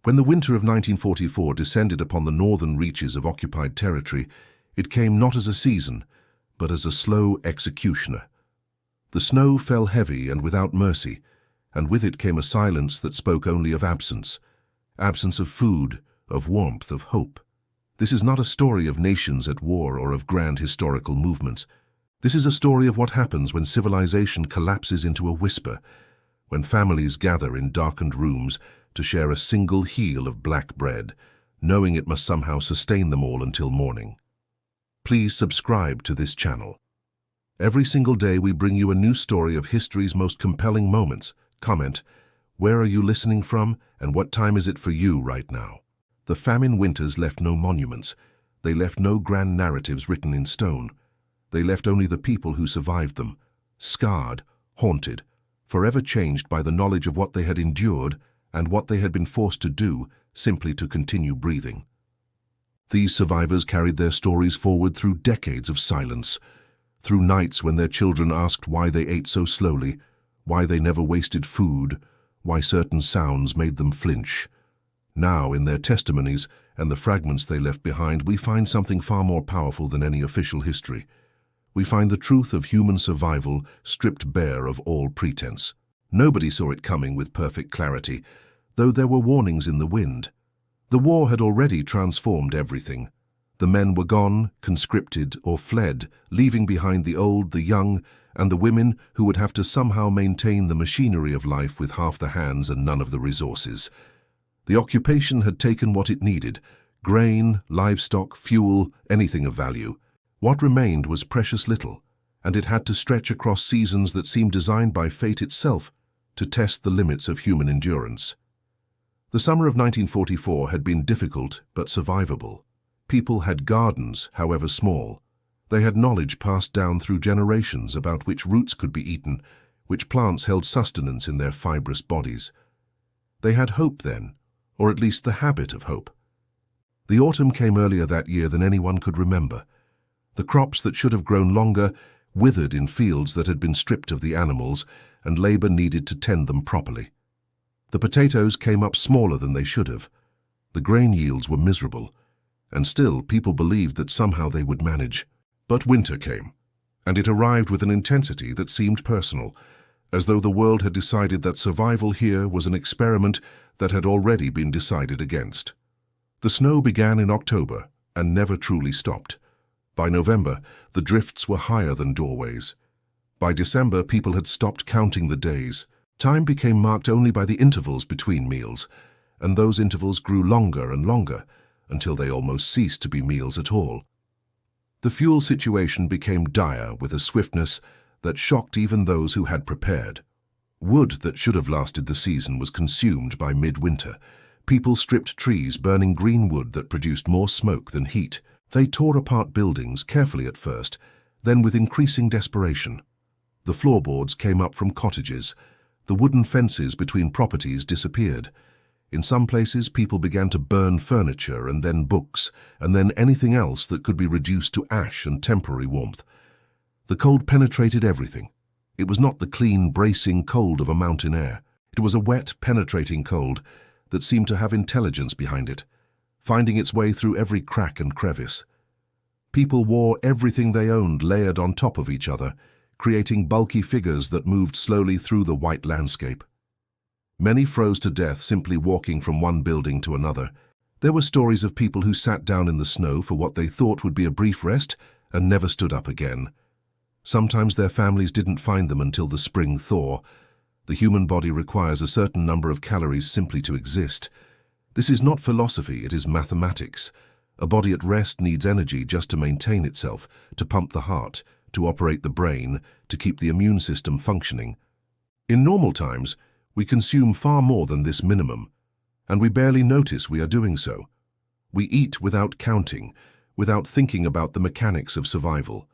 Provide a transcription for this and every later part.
When the winter of 1944 descended upon the northern reaches of occupied territory, it came not as a season, but as a slow executioner. The snow fell heavy and without mercy, and with it came a silence that spoke only of absence of food, of warmth, of hope. This is not a story of nations at war or of grand historical movements. This is a story of what happens when civilization collapses into a whisper, when families gather in darkened rooms to share a single heel of black bread, knowing it must somehow sustain them all until morning. Please subscribe to this channel. Every single day we bring you a new story of history's most compelling moments. Comment, where are you listening from and what time is it for you right now? The famine winters left no monuments. They left no grand narratives written in stone. They left only the people who survived them, scarred, haunted, forever changed by the knowledge of what they had endured and what they had been forced to do simply to continue breathing. These survivors carried their stories forward through decades of silence, through nights when their children asked why they ate so slowly, why they never wasted food, why certain sounds made them flinch. Now, in their testimonies and the fragments they left behind, we find something far more powerful than any official history. We find the truth of human survival stripped bare of all pretense. Nobody saw it coming with perfect clarity, though there were warnings in the wind. The war had already transformed everything. The men were gone, conscripted, or fled, leaving behind the old, the young, and the women who would have to somehow maintain the machinery of life with half the hands and none of the resources. The occupation had taken what it needed: grain, livestock, fuel, anything of value. What remained was precious little, and it had to stretch across seasons that seemed designed by fate itself to test the limits of human endurance. The summer of 1944 had been difficult but survivable. People had gardens, however small. They had knowledge passed down through generations about which roots could be eaten, which plants held sustenance in their fibrous bodies. They had hope then, or at least the habit of hope. The autumn came earlier that year than anyone could remember. The crops that should have grown longer withered in fields that had been stripped of the animals, and labor needed to tend them properly. The potatoes came up smaller than they should have. The grain yields were miserable, and still people believed that somehow they would manage. But winter came, and it arrived with an intensity that seemed personal, as though the world had decided that survival here was an experiment that had already been decided against. The snow began in October and never truly stopped. By November, the drifts were higher than doorways. By December, people had stopped counting the days. Time became marked only by the intervals between meals, and those intervals grew longer and longer, until they almost ceased to be meals at all. The fuel situation became dire with a swiftness that shocked even those who had prepared. Wood that should have lasted the season was consumed by midwinter. People stripped trees, burning green wood that produced more smoke than heat. They tore apart buildings, carefully at first, then with increasing desperation. The floorboards came up from cottages. The wooden fences between properties disappeared. In some places, people began to burn furniture and then books, and then anything else that could be reduced to ash and temporary warmth. The cold penetrated everything. It was not the clean, bracing cold of a mountain air. It was a wet, penetrating cold that seemed to have intelligence behind it, finding its way through every crack and crevice. People wore everything they owned layered on top of each other, creating bulky figures that moved slowly through the white landscape. Many froze to death simply walking from one building to another. There were stories of people who sat down in the snow for what they thought would be a brief rest and never stood up again. Sometimes their families didn't find them until the spring thaw. The human body requires a certain number of calories simply to exist. This is not philosophy, it is mathematics. A body at rest needs energy just to maintain itself, to pump the heart, to operate the brain, to keep the immune system functioning. In normal times, we consume far more than this minimum, and we barely notice we are doing so. We eat without counting, without thinking about the mechanics of survival.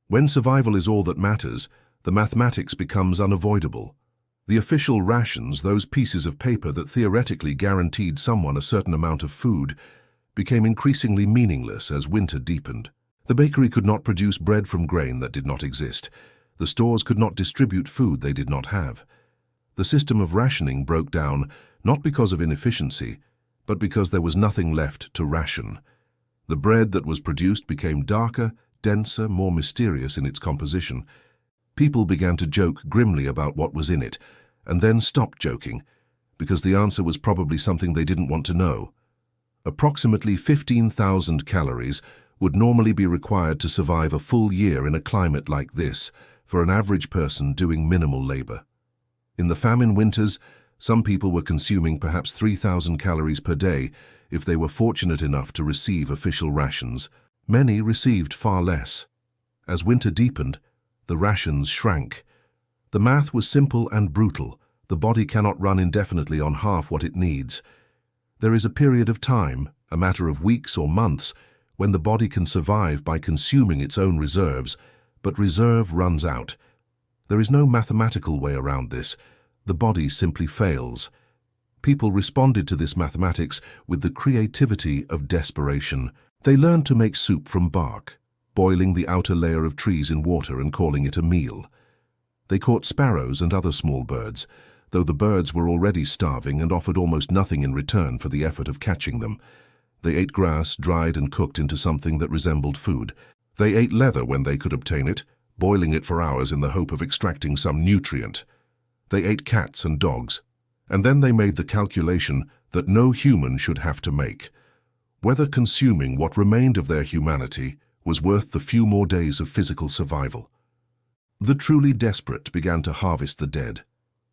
When survival is all that matters, the mathematics becomes unavoidable. The official rations, those pieces of paper that theoretically guaranteed someone a certain amount of food, became increasingly meaningless as winter deepened. The bakery could not produce bread from grain that did not exist. The stores could not distribute food they did not have. The system of rationing broke down not because of inefficiency, but because there was nothing left to ration. The bread that was produced became darker, denser, more mysterious in its composition. People began to joke grimly about what was in it, and then stopped joking, because the answer was probably something they didn't want to know. Approximately 15,000 calories would normally be required to survive a full year in a climate like this for an average person doing minimal labor. In the famine winters, some people were consuming perhaps 3,000 calories per day if they were fortunate enough to receive official rations. Many received far less. As winter deepened, the rations shrank. The math was simple and brutal. The body cannot run indefinitely on half what it needs. There is a period of time, a matter of weeks or months, when the body can survive by consuming its own reserves, but reserve runs out. There is no mathematical way around this. The body simply fails. People responded to this mathematics with the creativity of desperation. They learned to make soup from bark, boiling the outer layer of trees in water and calling it a meal. They caught sparrows and other small birds, though the birds were already starving and offered almost nothing in return for the effort of catching them. They ate grass, dried and cooked into something that resembled food. They ate leather when they could obtain it, boiling it for hours in the hope of extracting some nutrient. They ate cats and dogs, and then they made the calculation that no human should have to make. Whether consuming what remained of their humanity was worth the few more days of physical survival. The truly desperate began to harvest the dead.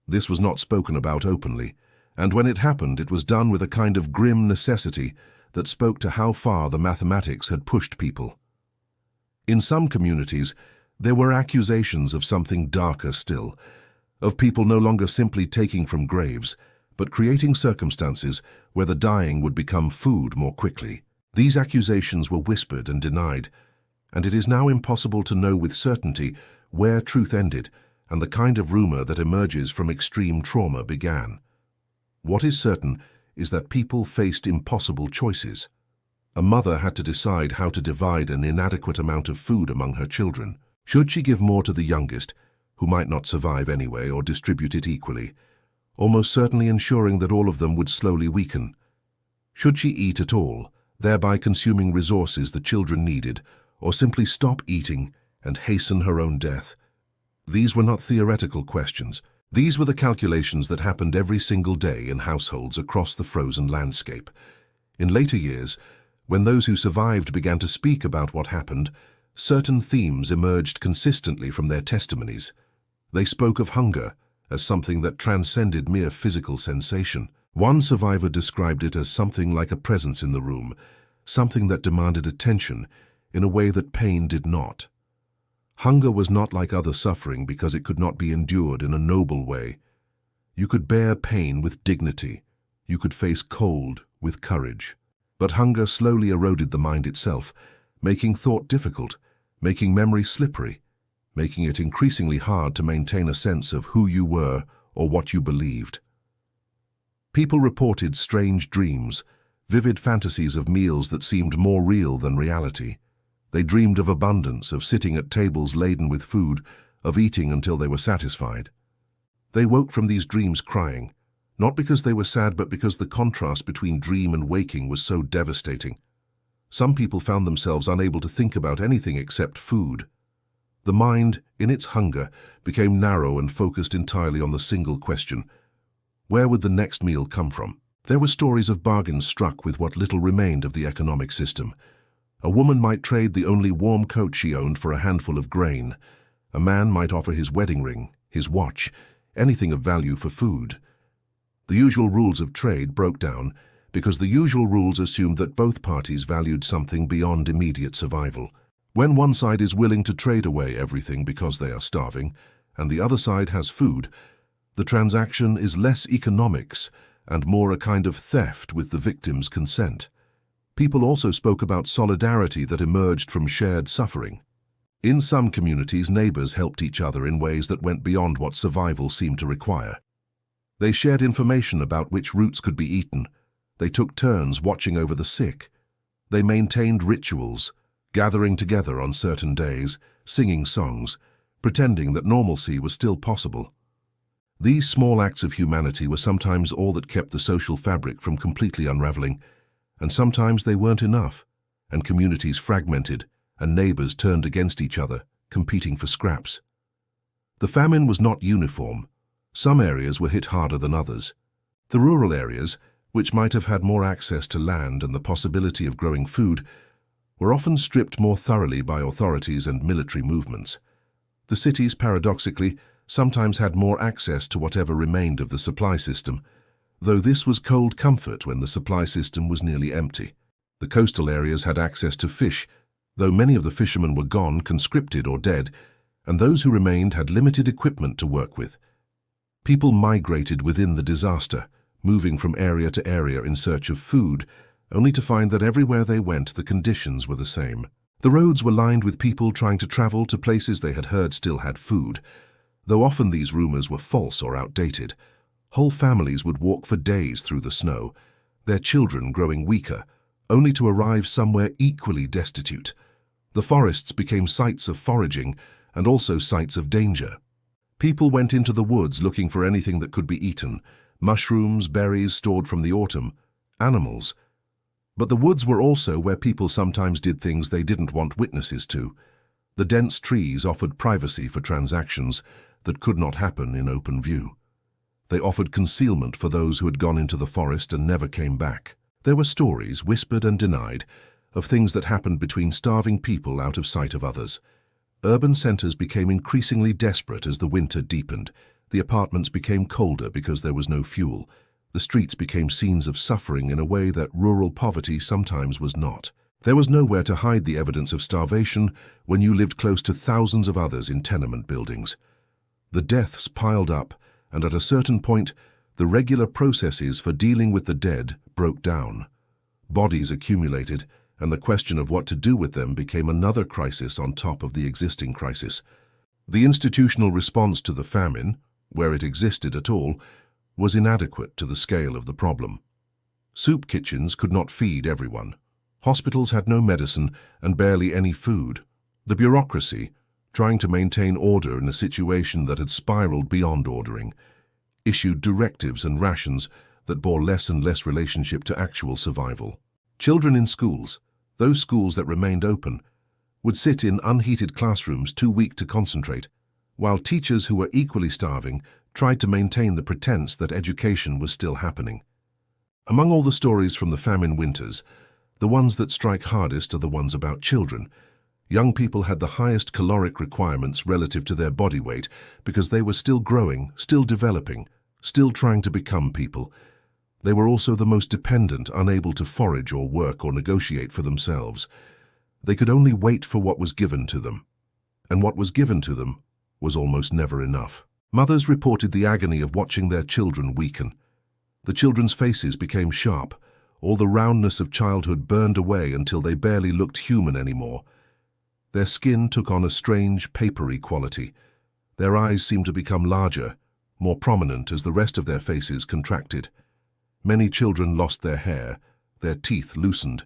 This was not spoken about openly, and when it happened, it was done with a kind of grim necessity that spoke to how far the mathematics had pushed people. In some communities, there were accusations of something darker still, of people no longer simply taking from graves, but creating circumstances where the dying would become food more quickly. These accusations were whispered and denied, and it is now impossible to know with certainty where truth ended and the kind of rumor that emerges from extreme trauma began. What is certain is that people faced impossible choices. A mother had to decide how to divide an inadequate amount of food among her children. Should she give more to the youngest, who might not survive anyway, or distribute it equally, almost certainly ensuring that all of them would slowly weaken? Should she eat at all, thereby consuming resources the children needed, or simply stop eating and hasten her own death? These were not theoretical questions. These were the calculations that happened every single day in households across the frozen landscape. In later years, when those who survived began to speak about what happened, certain themes emerged consistently from their testimonies. They spoke of hunger as something that transcended mere physical sensation. One survivor described it as something like a presence in the room, something that demanded attention in a way that pain did not. Hunger was not like other suffering because it could not be endured in a noble way. You could bear pain with dignity. You could face cold with courage. But hunger slowly eroded the mind itself, making thought difficult, making memory slippery, making it increasingly hard to maintain a sense of who you were or what you believed. People reported strange dreams, vivid fantasies of meals that seemed more real than reality. They dreamed of abundance, of sitting at tables laden with food, of eating until they were satisfied. They woke from these dreams crying, not because they were sad, but because the contrast between dream and waking was so devastating. Some people found themselves unable to think about anything except food. The mind, in its hunger, became narrow and focused entirely on the single question: where would the next meal come from? There were stories of bargains struck with what little remained of the economic system. A woman might trade the only warm coat she owned for a handful of grain. A man might offer his wedding ring, his watch, anything of value for food. The usual rules of trade broke down because the usual rules assumed that both parties valued something beyond immediate survival. When one side is willing to trade away everything because they are starving, and the other side has food, the transaction is less economics and more a kind of theft with the victim's consent. People also spoke about solidarity that emerged from shared suffering. In some communities, neighbors helped each other in ways that went beyond what survival seemed to require. They shared information about which roots could be eaten. They took turns watching over the sick. They maintained rituals, gathering together on certain days, singing songs, pretending that normalcy was still possible. These small acts of humanity were sometimes all that kept the social fabric from completely unraveling, and sometimes they weren't enough, and communities fragmented, and neighbors turned against each other, competing for scraps. The famine was not uniform. Some areas were hit harder than others. The rural areas, which might have had more access to land and the possibility of growing food, were often stripped more thoroughly by authorities and military movements. The cities, paradoxically, sometimes had more access to whatever remained of the supply system, though this was cold comfort when the supply system was nearly empty. The coastal areas had access to fish, though many of the fishermen were gone, conscripted or dead, and those who remained had limited equipment to work with. People migrated within the disaster, moving from area to area in search of food, only to find that everywhere they went the conditions were the same. The roads were lined with people trying to travel to places they had heard still had food. Though often these rumors were false or outdated, whole families would walk for days through the snow, their children growing weaker, only to arrive somewhere equally destitute. The forests became sites of foraging and also sites of danger. People went into the woods looking for anything that could be eaten, mushrooms, berries stored from the autumn, animals. But the woods were also where people sometimes did things they didn't want witnesses to. The dense trees offered privacy for transactions that could not happen in open view. They offered concealment for those who had gone into the forest and never came back. There were stories, whispered and denied, of things that happened between starving people out of sight of others. Urban centers became increasingly desperate as the winter deepened. The apartments became colder because there was no fuel. The streets became scenes of suffering in a way that rural poverty sometimes was not. There was nowhere to hide the evidence of starvation when you lived close to thousands of others in tenement buildings. The deaths piled up, and at a certain point, the regular processes for dealing with the dead broke down. Bodies accumulated, and the question of what to do with them became another crisis on top of the existing crisis. The institutional response to the famine, where it existed at all, was inadequate to the scale of the problem. Soup kitchens could not feed everyone. Hospitals had no medicine and barely any food. The bureaucracy, trying to maintain order in a situation that had spiraled beyond ordering, issued directives and rations that bore less and less relationship to actual survival. Children in schools, those schools that remained open, would sit in unheated classrooms too weak to concentrate, while teachers who were equally starving tried to maintain the pretense that education was still happening. Among all the stories from the famine winters, the ones that strike hardest are the ones about children. Young people had the highest caloric requirements relative to their body weight because they were still growing, still developing, still trying to become people. They were also the most dependent, unable to forage or work or negotiate for themselves. They could only wait for what was given to them. And what was given to them was almost never enough. Mothers reported the agony of watching their children weaken. The children's faces became sharp. All the roundness of childhood burned away until they barely looked human anymore. Their skin took on a strange, papery quality. Their eyes seemed to become larger, more prominent as the rest of their faces contracted. Many children lost their hair, their teeth loosened.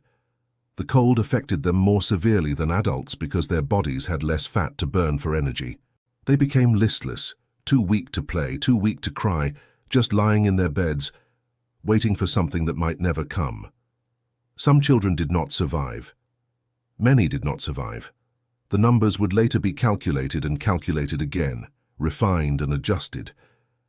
The cold affected them more severely than adults because their bodies had less fat to burn for energy. They became listless, too weak to play, too weak to cry, just lying in their beds, waiting for something that might never come. Some children did not survive. Many did not survive. The numbers would later be calculated and calculated again, refined and adjusted.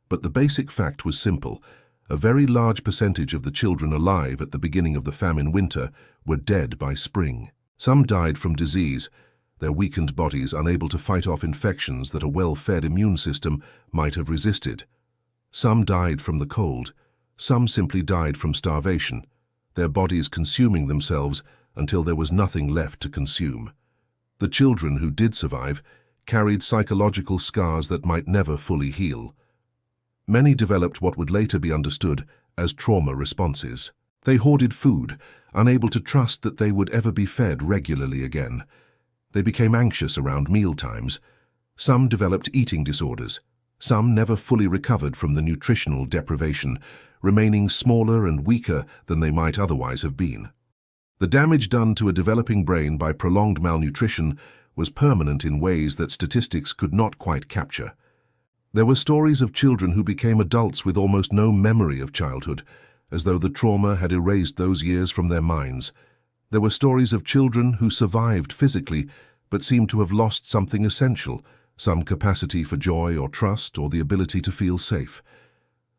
But the basic fact was simple. A very large percentage of the children alive at the beginning of the famine winter were dead by spring. Some died from disease, their weakened bodies unable to fight off infections that a well-fed immune system might have resisted. Some died from the cold. Some simply died from starvation, their bodies consuming themselves until there was nothing left to consume. The children who did survive carried psychological scars that might never fully heal. Many developed what would later be understood as trauma responses. They hoarded food, unable to trust that they would ever be fed regularly again. They became anxious around mealtimes. Some developed eating disorders. Some never fully recovered from the nutritional deprivation, remaining smaller and weaker than they might otherwise have been. The damage done to a developing brain by prolonged malnutrition was permanent in ways that statistics could not quite capture. There were stories of children who became adults with almost no memory of childhood, as though the trauma had erased those years from their minds. There were stories of children who survived physically, but seemed to have lost something essential, some capacity for joy or trust or the ability to feel safe.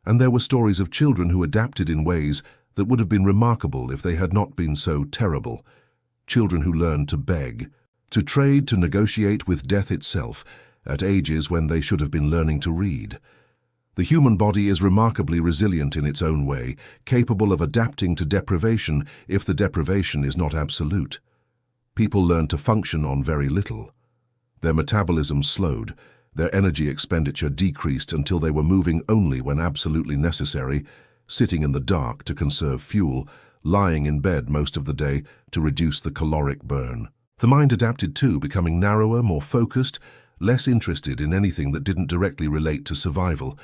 And there were stories of children who adapted in ways that would have been remarkable if they had not been so terrible. Children who learned to beg, to trade, to negotiate with death itself, at ages when they should have been learning to read. The human body is remarkably resilient in its own way, capable of adapting to deprivation if the deprivation is not absolute. People learned to function on very little. Their metabolism slowed, their energy expenditure decreased until they were moving only when absolutely necessary, sitting in the dark to conserve fuel, lying in bed most of the day to reduce the caloric burn. The mind adapted too, becoming narrower, more focused, less interested in anything that didn't directly relate to survival.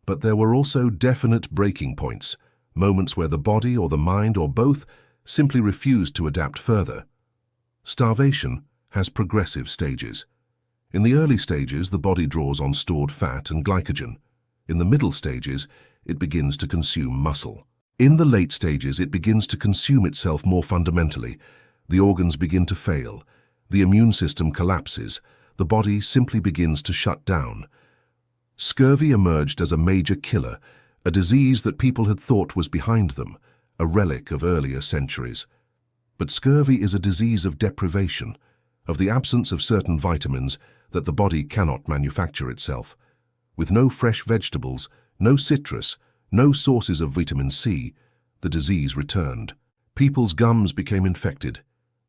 But there were also definite breaking points, moments where the body or the mind or both simply refused to adapt further. Starvation has progressive stages. In the early stages, the body draws on stored fat and glycogen. In the middle stages, it begins to consume muscle. In the late stages, it begins to consume itself more fundamentally. The organs begin to fail. The immune system collapses. The body simply begins to shut down. Scurvy emerged as a major killer, a disease that people had thought was behind them, a relic of earlier centuries. But scurvy is a disease of deprivation, of the absence of certain vitamins that the body cannot manufacture itself. With no fresh vegetables, no citrus, no sources of vitamin C, the disease returned. People's gums became infected.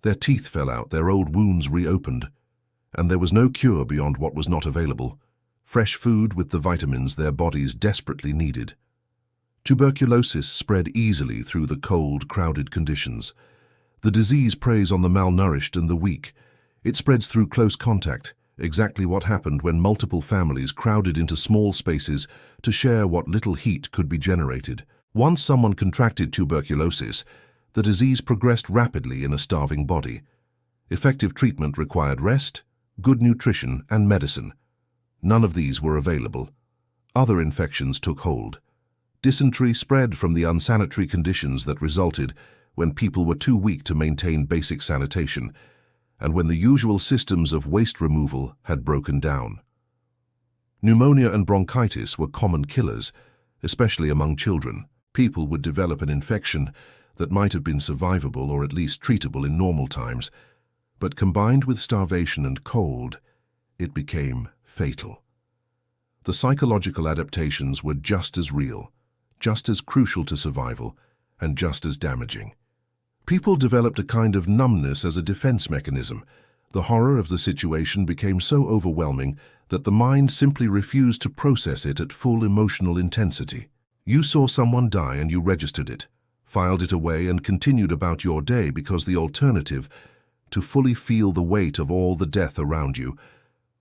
Their teeth fell out, their old wounds reopened. And there was no cure beyond what was not available. Fresh food with the vitamins their bodies desperately needed. Tuberculosis spread easily through the cold, crowded conditions. The disease preys on the malnourished and the weak. It spreads through close contact, exactly what happened when multiple families crowded into small spaces to share what little heat could be generated. Once someone contracted tuberculosis, the disease progressed rapidly in a starving body. Effective treatment required rest, good nutrition, and medicine. None of these were available. Other infections took hold. Dysentery spread from the unsanitary conditions that resulted when people were too weak to maintain basic sanitation, and when the usual systems of waste removal had broken down. Pneumonia and bronchitis were common killers, especially among children. People would develop an infection that might have been survivable or at least treatable in normal times, but combined with starvation and cold, it became fatal. The psychological adaptations were just as real, just as crucial to survival, and just as damaging. People developed a kind of numbness as a defense mechanism. The horror of the situation became so overwhelming that the mind simply refused to process it at full emotional intensity. You saw someone die and you registered it, filed it away and continued about your day because the alternative, to fully feel the weight of all the death around you,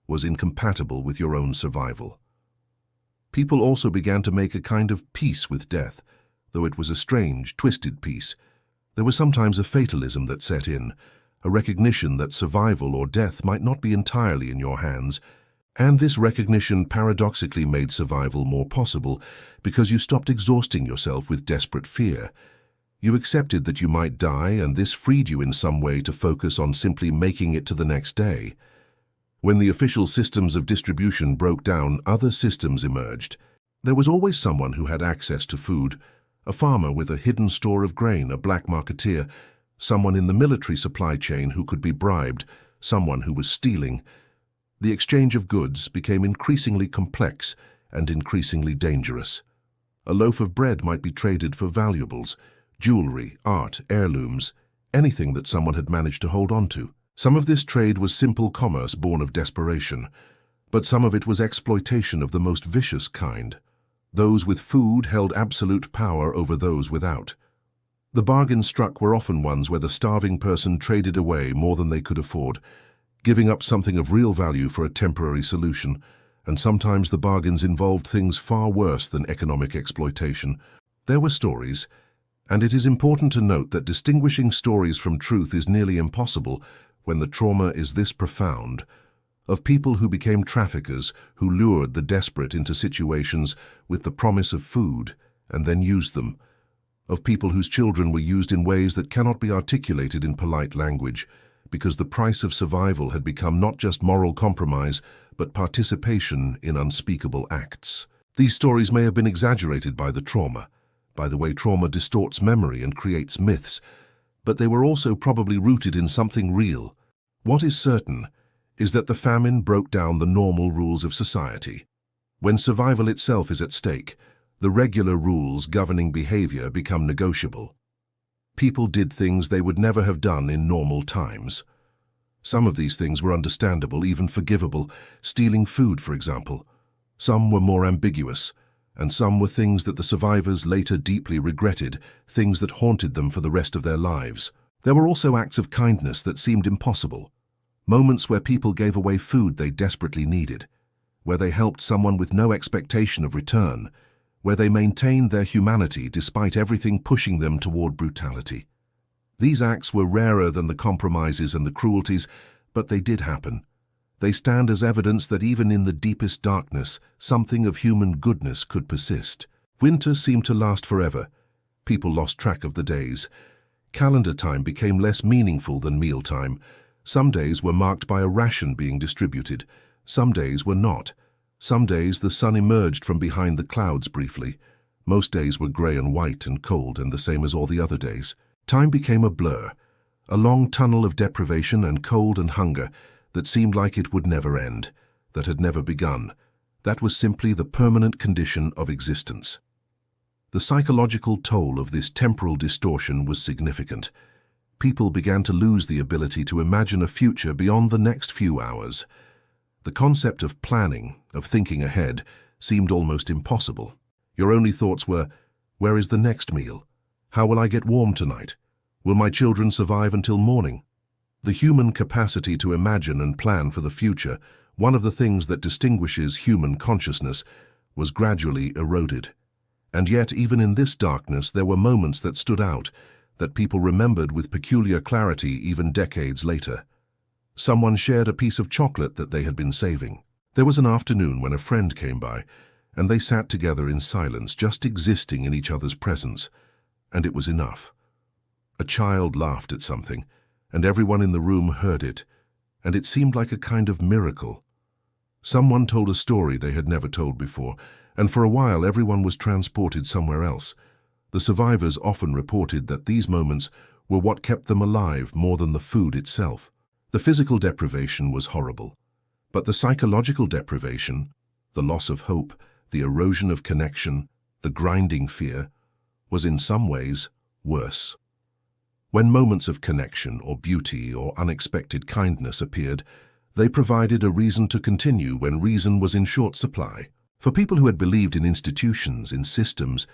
was incompatible with your own survival. People also began to make a kind of peace with death, though it was a strange, twisted peace. There was sometimes a fatalism that set in, a recognition that survival or death might not be entirely in your hands, and this recognition paradoxically made survival more possible because you stopped exhausting yourself with desperate fear. You accepted that you might die, and this freed you in some way to focus on simply making it to the next day. When the official systems of distribution broke down, other systems emerged. There was always someone who had access to food, a farmer with a hidden store of grain, a black marketeer, someone in the military supply chain who could be bribed, someone who was stealing. The exchange of goods became increasingly complex and increasingly dangerous. A loaf of bread might be traded for valuables, jewelry, art, heirlooms, anything that someone had managed to hold on to. Some of this trade was simple commerce born of desperation, but some of it was exploitation of the most vicious kind. Those with food held absolute power over those without. The bargains struck were often ones where the starving person traded away more than they could afford, giving up something of real value for a temporary solution, and sometimes the bargains involved things far worse than economic exploitation. There were stories, and it is important to note that distinguishing stories from truth is nearly impossible when the trauma is this profound. of people who became traffickers, who lured the desperate into situations with the promise of food and then used them, of people whose children were used in ways that cannot be articulated in polite language, because the price of survival had become not just moral compromise, but participation in unspeakable acts. These stories may have been exaggerated by the trauma, by the way trauma distorts memory and creates myths, but they were also probably rooted in something real. What is certain is that the famine broke down the normal rules of society. When survival itself is at stake, the regular rules governing behavior become negotiable. People did things they would never have done in normal times. Some of these things were understandable, even forgivable, stealing food, for example. Some were more ambiguous, and some were things that the survivors later deeply regretted, things that haunted them for the rest of their lives. There were also acts of kindness that seemed impossible, moments where people gave away food they desperately needed, where they helped someone with no expectation of return, where they maintained their humanity despite everything pushing them toward brutality. These acts were rarer than the compromises and the cruelties, but they did happen. They stand as evidence that even in the deepest darkness, something of human goodness could persist. Winter seemed to last forever. People lost track of the days. Calendar time became less meaningful than mealtime. Some days were marked by a ration being distributed. Some days were not. Some days the sun emerged from behind the clouds briefly. Most days were grey and white and cold and the same as all the other days. Time became a blur, a long tunnel of deprivation and cold and hunger that seemed like it would never end, that had never begun. That was simply the permanent condition of existence. The psychological toll of this temporal distortion was significant. People began to lose the ability to imagine a future beyond the next few hours. The concept of planning, of thinking ahead, seemed almost impossible. Your only thoughts were, where is the next meal? How will I get warm tonight? Will my children survive until morning? The human capacity to imagine and plan for the future, one of the things that distinguishes human consciousness, was gradually eroded. And yet, even in this darkness, there were moments that stood out, that people remembered with peculiar clarity even decades later. Someone shared a piece of chocolate that they had been saving. There was an afternoon when a friend came by, and they sat together in silence, just existing in each other's presence, and it was enough. A child laughed at something, and everyone in the room heard it, and it seemed like a kind of miracle. Someone told a story they had never told before, and for a while everyone was transported somewhere else. The survivors often reported that these moments were what kept them alive more than the food itself. The physical deprivation was horrible, but the psychological deprivation, the loss of hope, the erosion of connection, the grinding fear, was in some ways worse. When moments of connection or beauty or unexpected kindness appeared, they provided a reason to continue when reason was in short supply. For people who had believed in institutions, in systems,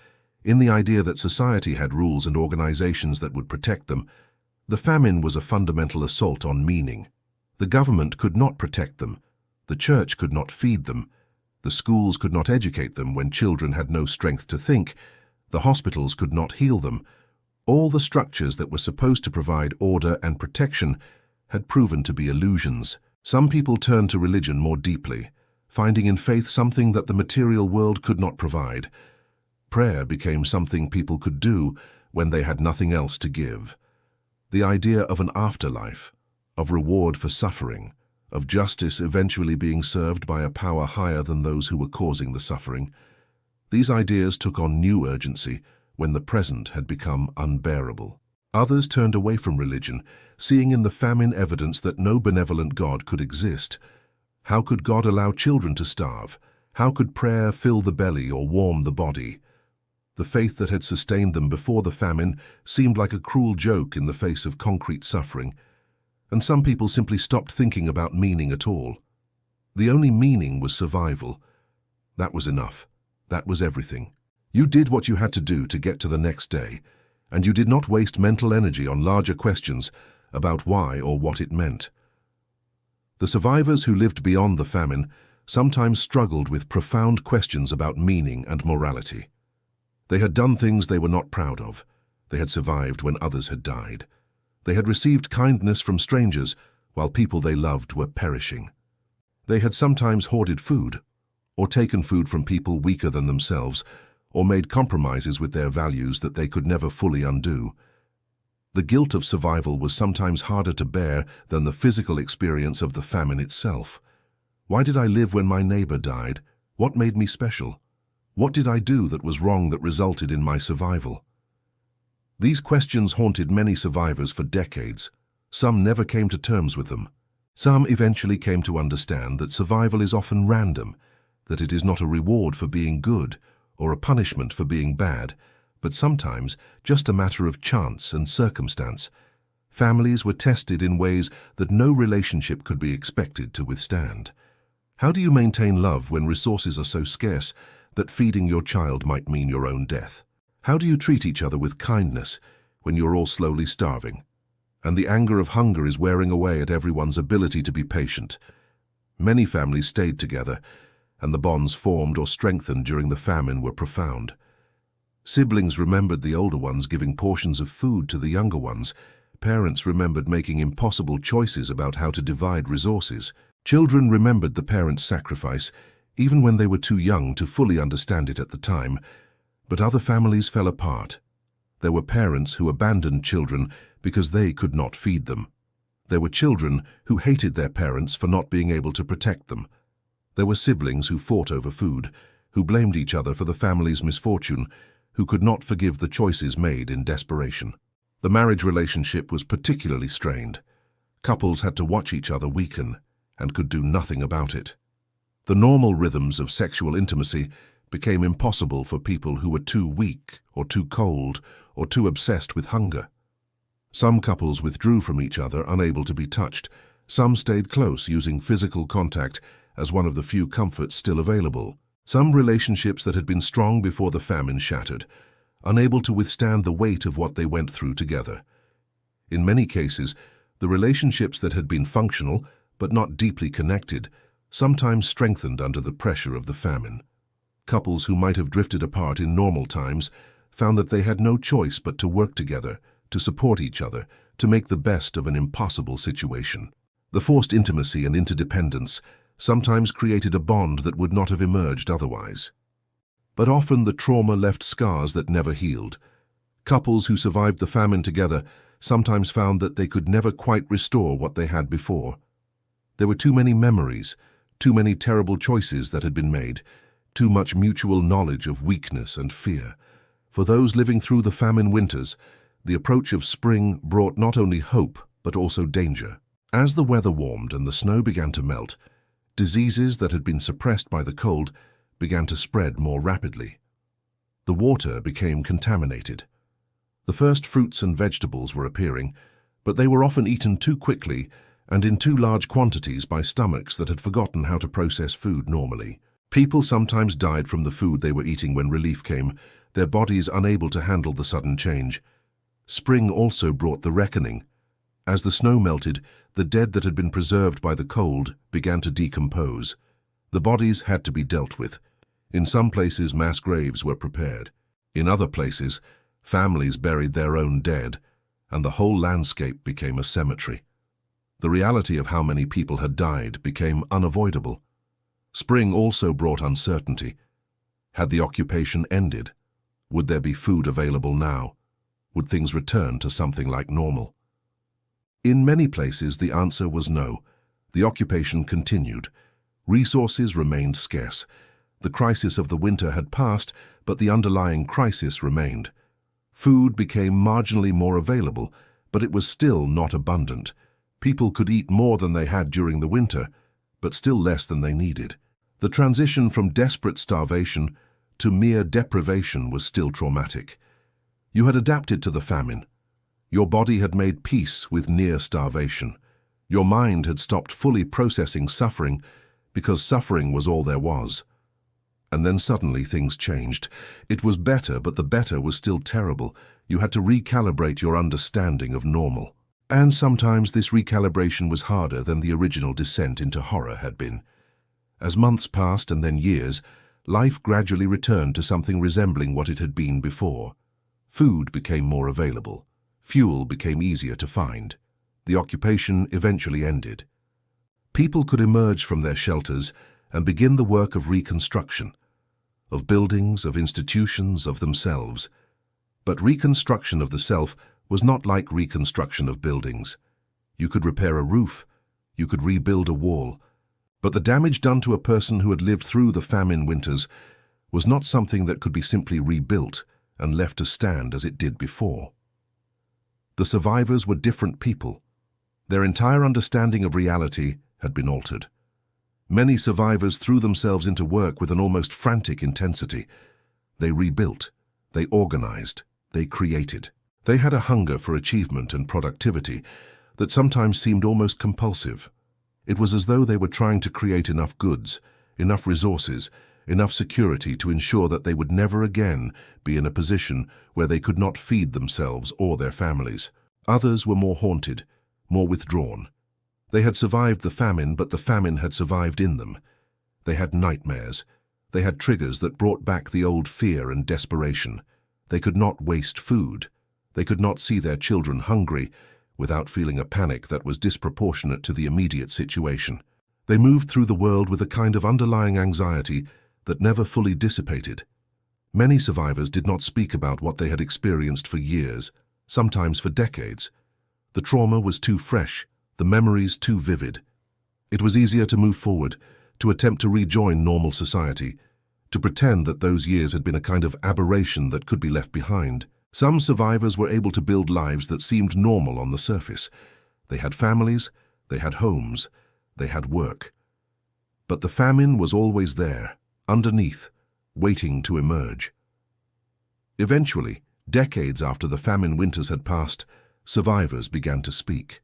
in the idea that society had rules and organizations that would protect them, the famine was a fundamental assault on meaning. The government could not protect them. The church could not feed them. The schools could not educate them when children had no strength to think. The hospitals could not heal them. All the structures that were supposed to provide order and protection had proven to be illusions. Some people turned to religion more deeply, finding in faith something that the material world could not provide. Prayer became something people could do when they had nothing else to give. The idea of an afterlife, of reward for suffering, of justice eventually being served by a power higher than those who were causing the suffering. These ideas took on new urgency when the present had become unbearable. Others turned away from religion, seeing in the famine evidence that no benevolent God could exist. How could God allow children to starve? How could prayer fill the belly or warm the body? The faith that had sustained them before the famine seemed like a cruel joke in the face of concrete suffering, and some people simply stopped thinking about meaning at all. The only meaning was survival. That was enough. That was everything. You did what you had to do to get to the next day, and you did not waste mental energy on larger questions about why or what it meant. The survivors who lived beyond the famine sometimes struggled with profound questions about meaning and morality. They had done things they were not proud of. They had survived when others had died. They had received kindness from strangers while people they loved were perishing. They had sometimes hoarded food, or taken food from people weaker than themselves, or made compromises with their values that they could never fully undo. The guilt of survival was sometimes harder to bear than the physical experience of the famine itself. Why did I live when my neighbor died? What made me special? What did I do that was wrong that resulted in my survival? These questions haunted many survivors for decades. Some never came to terms with them. Some eventually came to understand that survival is often random, that it is not a reward for being good or a punishment for being bad, but sometimes just a matter of chance and circumstance. Families were tested in ways that no relationship could be expected to withstand. How do you maintain love when resources are so scarce that feeding your child might mean your own death? How do you treat each other with kindness when you're all slowly starving, and the anger of hunger is wearing away at everyone's ability to be patient? Many families stayed together, and the bonds formed or strengthened during the famine were profound. Siblings remembered the older ones giving portions of food to the younger ones. Parents remembered making impossible choices about how to divide resources. Children remembered the parents' sacrifice, even when they were too young to fully understand it at the time. But other families fell apart. There were parents who abandoned children because they could not feed them. There were children who hated their parents for not being able to protect them. There were siblings who fought over food, who blamed each other for the family's misfortune, who could not forgive the choices made in desperation. The marriage relationship was particularly strained. Couples had to watch each other weaken and could do nothing about it. The normal rhythms of sexual intimacy became impossible for people who were too weak or too cold or too obsessed with hunger. Some couples withdrew from each other, unable to be touched. Some stayed close, using physical contact as one of the few comforts still available. Some relationships that had been strong before the famine shattered, unable to withstand the weight of what they went through together. In many cases, the relationships that had been functional but not deeply connected sometimes strengthened under the pressure of the famine. Couples who might have drifted apart in normal times found that they had no choice but to work together, to support each other, to make the best of an impossible situation. The forced intimacy and interdependence sometimes created a bond that would not have emerged otherwise. But often the trauma left scars that never healed. Couples who survived the famine together sometimes found that they could never quite restore what they had before. There were too many memories, too many terrible choices that had been made, too much mutual knowledge of weakness and fear. For those living through the famine winters, the approach of spring brought not only hope but also danger. As the weather warmed and the snow began to melt, diseases that had been suppressed by the cold began to spread more rapidly. The water became contaminated. The first fruits and vegetables were appearing, but they were often eaten too quickly and in too large quantities by stomachs that had forgotten how to process food normally. People sometimes died from the food they were eating when relief came, their bodies unable to handle the sudden change. Spring also brought the reckoning. As the snow melted, the dead that had been preserved by the cold began to decompose. The bodies had to be dealt with. In some places, mass graves were prepared. In other places, families buried their own dead, and the whole landscape became a cemetery. The reality of how many people had died became unavoidable. Spring also brought uncertainty. Had the occupation ended? Would there be food available now? Would things return to something like normal? In many places, the answer was no. The occupation continued. Resources remained scarce. The crisis of the winter had passed, but the underlying crisis remained. Food became marginally more available, but it was still not abundant. People could eat more than they had during the winter, but still less than they needed. The transition from desperate starvation to mere deprivation was still traumatic. You had adapted to the famine. Your body had made peace with near starvation. Your mind had stopped fully processing suffering because suffering was all there was. And then suddenly things changed. It was better, but the better was still terrible. You had to recalibrate your understanding of normal. And sometimes this recalibration was harder than the original descent into horror had been. As months passed and then years, life gradually returned to something resembling what it had been before. Food became more available. Fuel became easier to find. The occupation eventually ended. People could emerge from their shelters and begin the work of reconstruction, of buildings, of institutions, of themselves. But reconstruction of the self was not like reconstruction of buildings. You could repair a roof, you could rebuild a wall, but the damage done to a person who had lived through the famine winters was not something that could be simply rebuilt and left to stand as it did before. The survivors were different people. Their entire understanding of reality had been altered. Many survivors threw themselves into work with an almost frantic intensity. They rebuilt, they organized, they created. They had a hunger for achievement and productivity that sometimes seemed almost compulsive. It was as though they were trying to create enough goods, enough resources, enough security to ensure that they would never again be in a position where they could not feed themselves or their families. Others were more haunted, more withdrawn. They had survived the famine, but the famine had survived in them. They had nightmares. They had triggers that brought back the old fear and desperation. They could not waste food. They could not see their children hungry without feeling a panic that was disproportionate to the immediate situation. They moved through the world with a kind of underlying anxiety that never fully dissipated. Many survivors did not speak about what they had experienced for years, sometimes for decades. The trauma was too fresh, the memories too vivid. It was easier to move forward, to attempt to rejoin normal society, to pretend that those years had been a kind of aberration that could be left behind. Some survivors were able to build lives that seemed normal on the surface. They had families, they had homes, they had work. But the famine was always there, underneath, waiting to emerge. Eventually, decades after the famine winters had passed, survivors began to speak.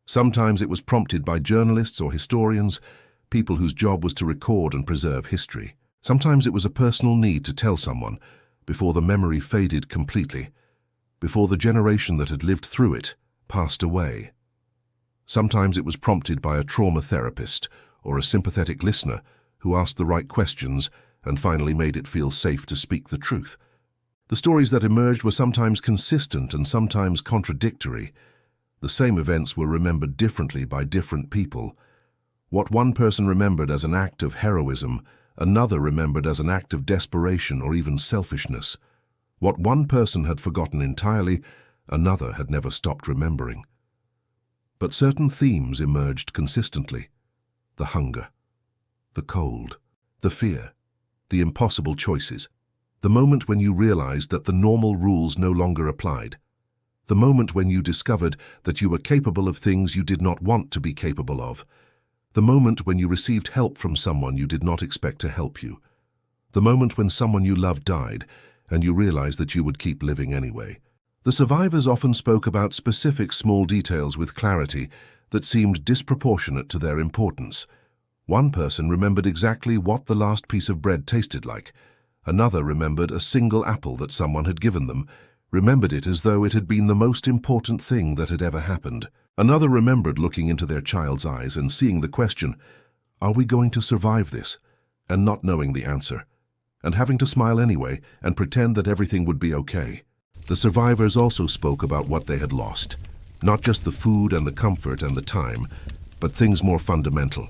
Sometimes it was prompted by journalists or historians, people whose job was to record and preserve history. Sometimes it was a personal need to tell someone before the memory faded completely, before the generation that had lived through it passed away. Sometimes it was prompted by a trauma therapist or a sympathetic listener who asked the right questions and finally made it feel safe to speak the truth. The stories that emerged were sometimes consistent and sometimes contradictory. The same events were remembered differently by different people. What one person remembered as an act of heroism, another remembered as an act of desperation or even selfishness. What one person had forgotten entirely, another had never stopped remembering. But certain themes emerged consistently: the hunger, the cold, the fear, the impossible choices, the moment when you realized that the normal rules no longer applied, the moment when you discovered that you were capable of things you did not want to be capable of, the moment when you received help from someone you did not expect to help you, the moment when someone you loved died and you realized that you would keep living anyway. The survivors often spoke about specific small details with clarity that seemed disproportionate to their importance. One person remembered exactly what the last piece of bread tasted like. Another remembered a single apple that someone had given them, remembered it as though it had been the most important thing that had ever happened. Another remembered looking into their child's eyes and seeing the question, "Are we going to survive this?" and not knowing the answer, and having to smile anyway and pretend that everything would be okay. The survivors also spoke about what they had lost, not just the food and the comfort and the time, but things more fundamental.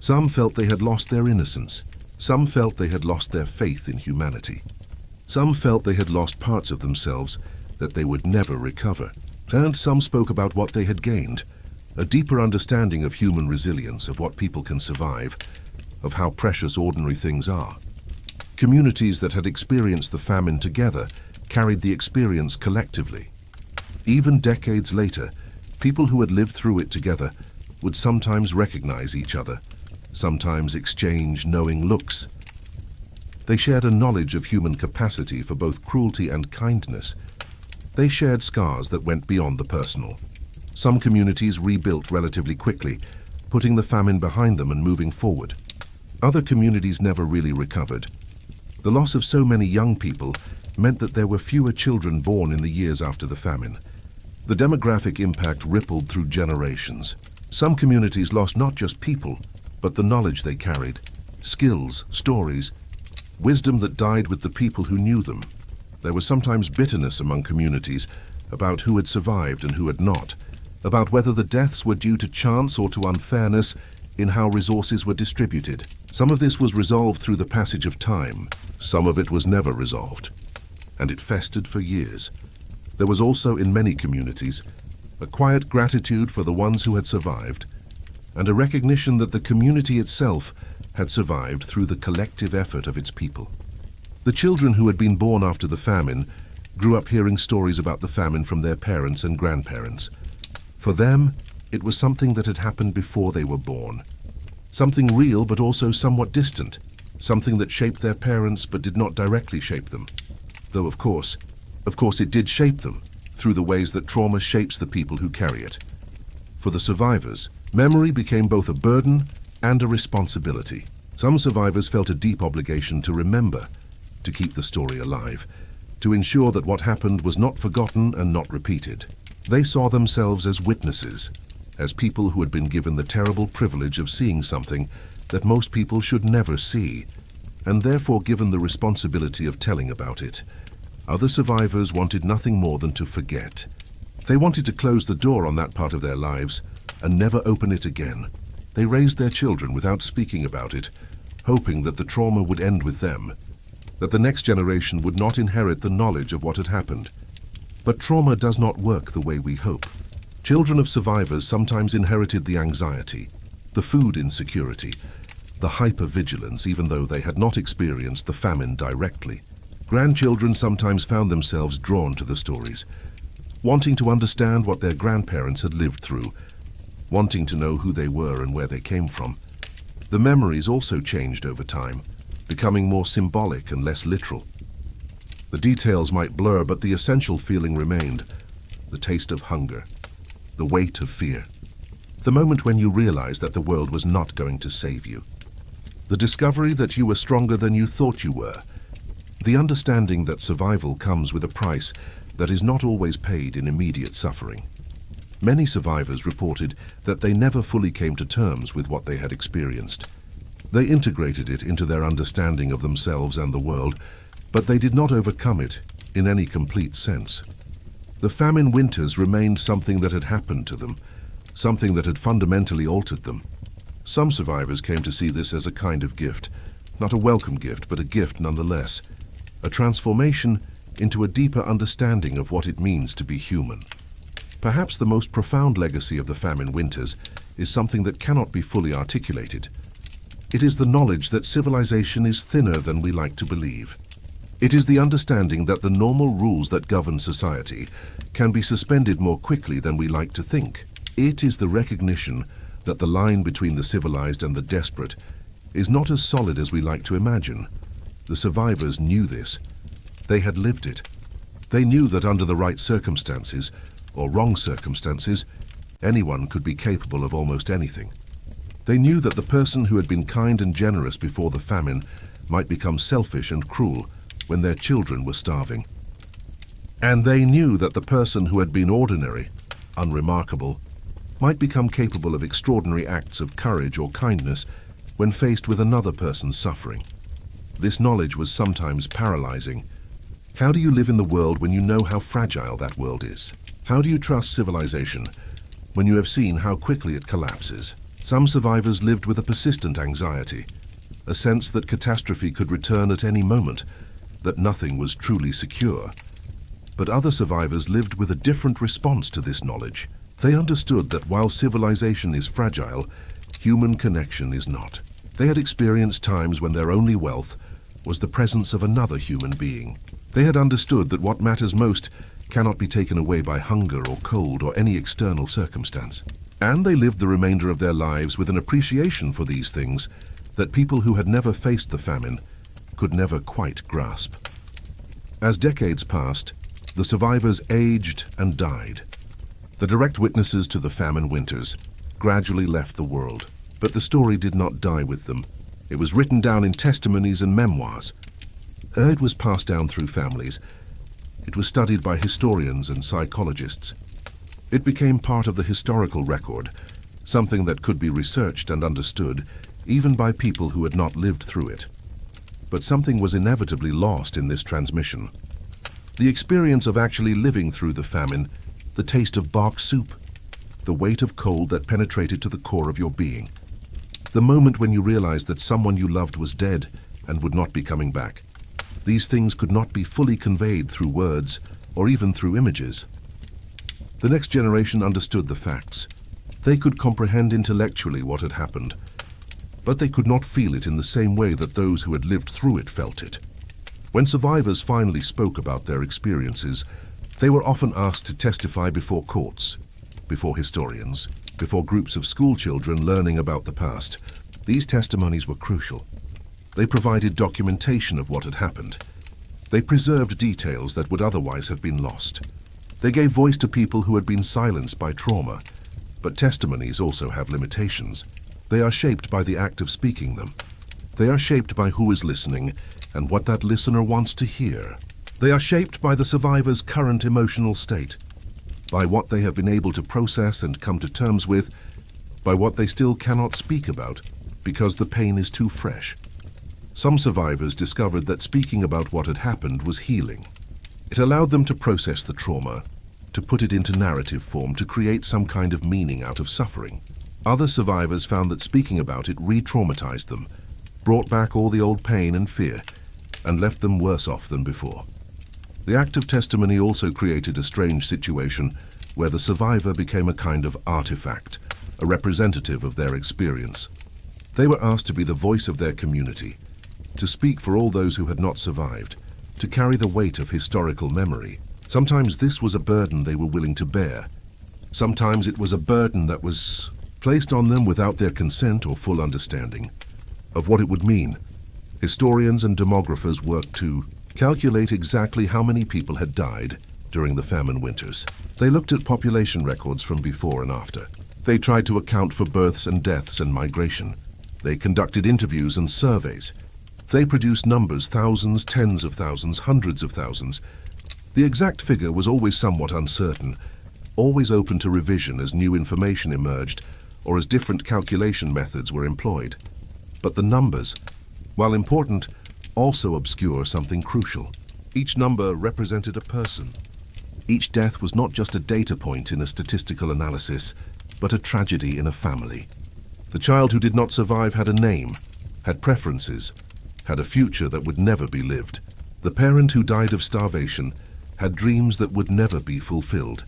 Some felt they had lost their innocence. Some felt they had lost their faith in humanity. Some felt they had lost parts of themselves that they would never recover. And some spoke about what they had gained, a deeper understanding of human resilience, of what people can survive, of how precious ordinary things are. Communities that had experienced the famine together carried the experience collectively. Even decades later, people who had lived through it together would sometimes recognize each other, sometimes exchange knowing looks. They shared a knowledge of human capacity for both cruelty and kindness. They shared scars that went beyond the personal. Some communities rebuilt relatively quickly, putting the famine behind them and moving forward. Other communities never really recovered. The loss of so many young people meant that there were fewer children born in the years after the famine. The demographic impact rippled through generations. Some communities lost not just people, but the knowledge they carried, skills, stories, wisdom that died with the people who knew them. There was sometimes bitterness among communities about who had survived and who had not, about whether the deaths were due to chance or to unfairness, in how resources were distributed. Some of this was resolved through the passage of time. Some of it was never resolved, and it festered for years. There was also, in many communities, a quiet gratitude for the ones who had survived, and a recognition that the community itself had survived through the collective effort of its people. The children who had been born after the famine grew up hearing stories about the famine from their parents and grandparents. For them, it was something that had happened before they were born. Something real but also somewhat distant. Something that shaped their parents but did not directly shape them. Though of course it did shape them through the ways that trauma shapes the people who carry it. For the survivors, memory became both a burden and a responsibility. Some survivors felt a deep obligation to remember, to keep the story alive, to ensure that what happened was not forgotten and not repeated. They saw themselves as witnesses, as people who had been given the terrible privilege of seeing something that most people should never see, and therefore given the responsibility of telling about it. Other survivors wanted nothing more than to forget. They wanted to close the door on that part of their lives and never open it again. They raised their children without speaking about it, hoping that the trauma would end with them, that the next generation would not inherit the knowledge of what had happened. But trauma does not work the way we hope. Children of survivors sometimes inherited the anxiety, the food insecurity, the hypervigilance, even though they had not experienced the famine directly. Grandchildren sometimes found themselves drawn to the stories, wanting to understand what their grandparents had lived through, wanting to know who they were and where they came from. The memories also changed over time, becoming more symbolic and less literal. The details might blur, but the essential feeling remained: the taste of hunger, the weight of fear, the moment when you realized that the world was not going to save you, the discovery that you were stronger than you thought you were, the understanding that survival comes with a price that is not always paid in immediate suffering. Many survivors reported that they never fully came to terms with what they had experienced. They integrated it into their understanding of themselves and the world, but they did not overcome it in any complete sense. The famine winters remained something that had happened to them, something that had fundamentally altered them. Some survivors came to see this as a kind of gift, not a welcome gift, but a gift nonetheless, a transformation into a deeper understanding of what it means to be human. Perhaps the most profound legacy of the famine winters is something that cannot be fully articulated. It is the knowledge that civilization is thinner than we like to believe. It is the understanding that the normal rules that govern society can be suspended more quickly than we like to think. It is the recognition that the line between the civilized and the desperate is not as solid as we like to imagine. The survivors knew this. They had lived it. They knew that under the right circumstances, or wrong circumstances, anyone could be capable of almost anything. They knew that the person who had been kind and generous before the famine might become selfish and cruel when their children were starving. And they knew that the person who had been ordinary, unremarkable, might become capable of extraordinary acts of courage or kindness when faced with another person's suffering. This knowledge was sometimes paralyzing. How do you live in the world when you know how fragile that world is? How do you trust civilization when you have seen how quickly it collapses? Some survivors lived with a persistent anxiety, a sense that catastrophe could return at any moment, that nothing was truly secure. But other survivors lived with a different response to this knowledge. They understood that while civilization is fragile, human connection is not. They had experienced times when their only wealth was the presence of another human being. They had understood that what matters most cannot be taken away by hunger or cold or any external circumstance. And they lived the remainder of their lives with an appreciation for these things that people who had never faced the famine could never quite grasp. As decades passed, the survivors aged and died. The direct witnesses to the famine winters gradually left the world, but the story did not die with them. It was written down in testimonies and memoirs. It was passed down through families. It was studied by historians and psychologists. It became part of the historical record, something that could be researched and understood even by people who had not lived through it. But something was inevitably lost in this transmission. The experience of actually living through the famine, the taste of bark soup, the weight of cold that penetrated to the core of your being. The moment when you realized that someone you loved was dead and would not be coming back. These things could not be fully conveyed through words or even through images. The next generation understood the facts. They could comprehend intellectually what had happened, but they could not feel it in the same way that those who had lived through it felt it. When survivors finally spoke about their experiences, they were often asked to testify before courts, before historians, before groups of school children learning about the past. These testimonies were crucial. They provided documentation of what had happened. They preserved details that would otherwise have been lost. They gave voice to people who had been silenced by trauma, but testimonies also have limitations. They are shaped by the act of speaking them. They are shaped by who is listening and what that listener wants to hear. They are shaped by the survivor's current emotional state, by what they have been able to process and come to terms with, by what they still cannot speak about because the pain is too fresh. Some survivors discovered that speaking about what had happened was healing. It allowed them to process the trauma, to put it into narrative form, to create some kind of meaning out of suffering. Other survivors found that speaking about it re-traumatized them, brought back all the old pain and fear, and left them worse off than before. The act of testimony also created a strange situation where the survivor became a kind of artifact, a representative of their experience. They were asked to be the voice of their community, to speak for all those who had not survived, to carry the weight of historical memory. Sometimes this was a burden they were willing to bear. Sometimes it was a burden that was placed on them without their consent or full understanding of what it would mean. Historians and demographers worked to calculate exactly how many people had died during the famine winters. They looked at population records from before and after. They tried to account for births and deaths and migration. They conducted interviews and surveys. They produced numbers, thousands, tens of thousands, hundreds of thousands. The exact figure was always somewhat uncertain, always open to revision as new information emerged or as different calculation methods were employed. But the numbers, while important, also obscure something crucial. Each number represented a person. Each death was not just a data point in a statistical analysis, but a tragedy in a family. The child who did not survive had a name, had preferences, had a future that would never be lived. The parent who died of starvation had dreams that would never be fulfilled.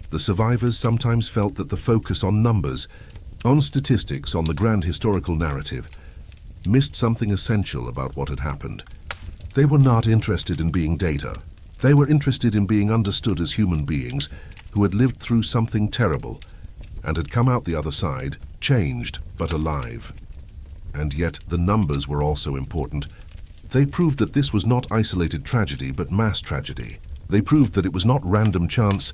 The survivors sometimes felt that the focus on numbers, on statistics, on the grand historical narrative, missed something essential about what had happened. They were not interested in being data. They were interested in being understood as human beings who had lived through something terrible and had come out the other side, changed but alive. And yet the numbers were also important. They proved that this was not isolated tragedy but mass tragedy. They proved that it was not random chance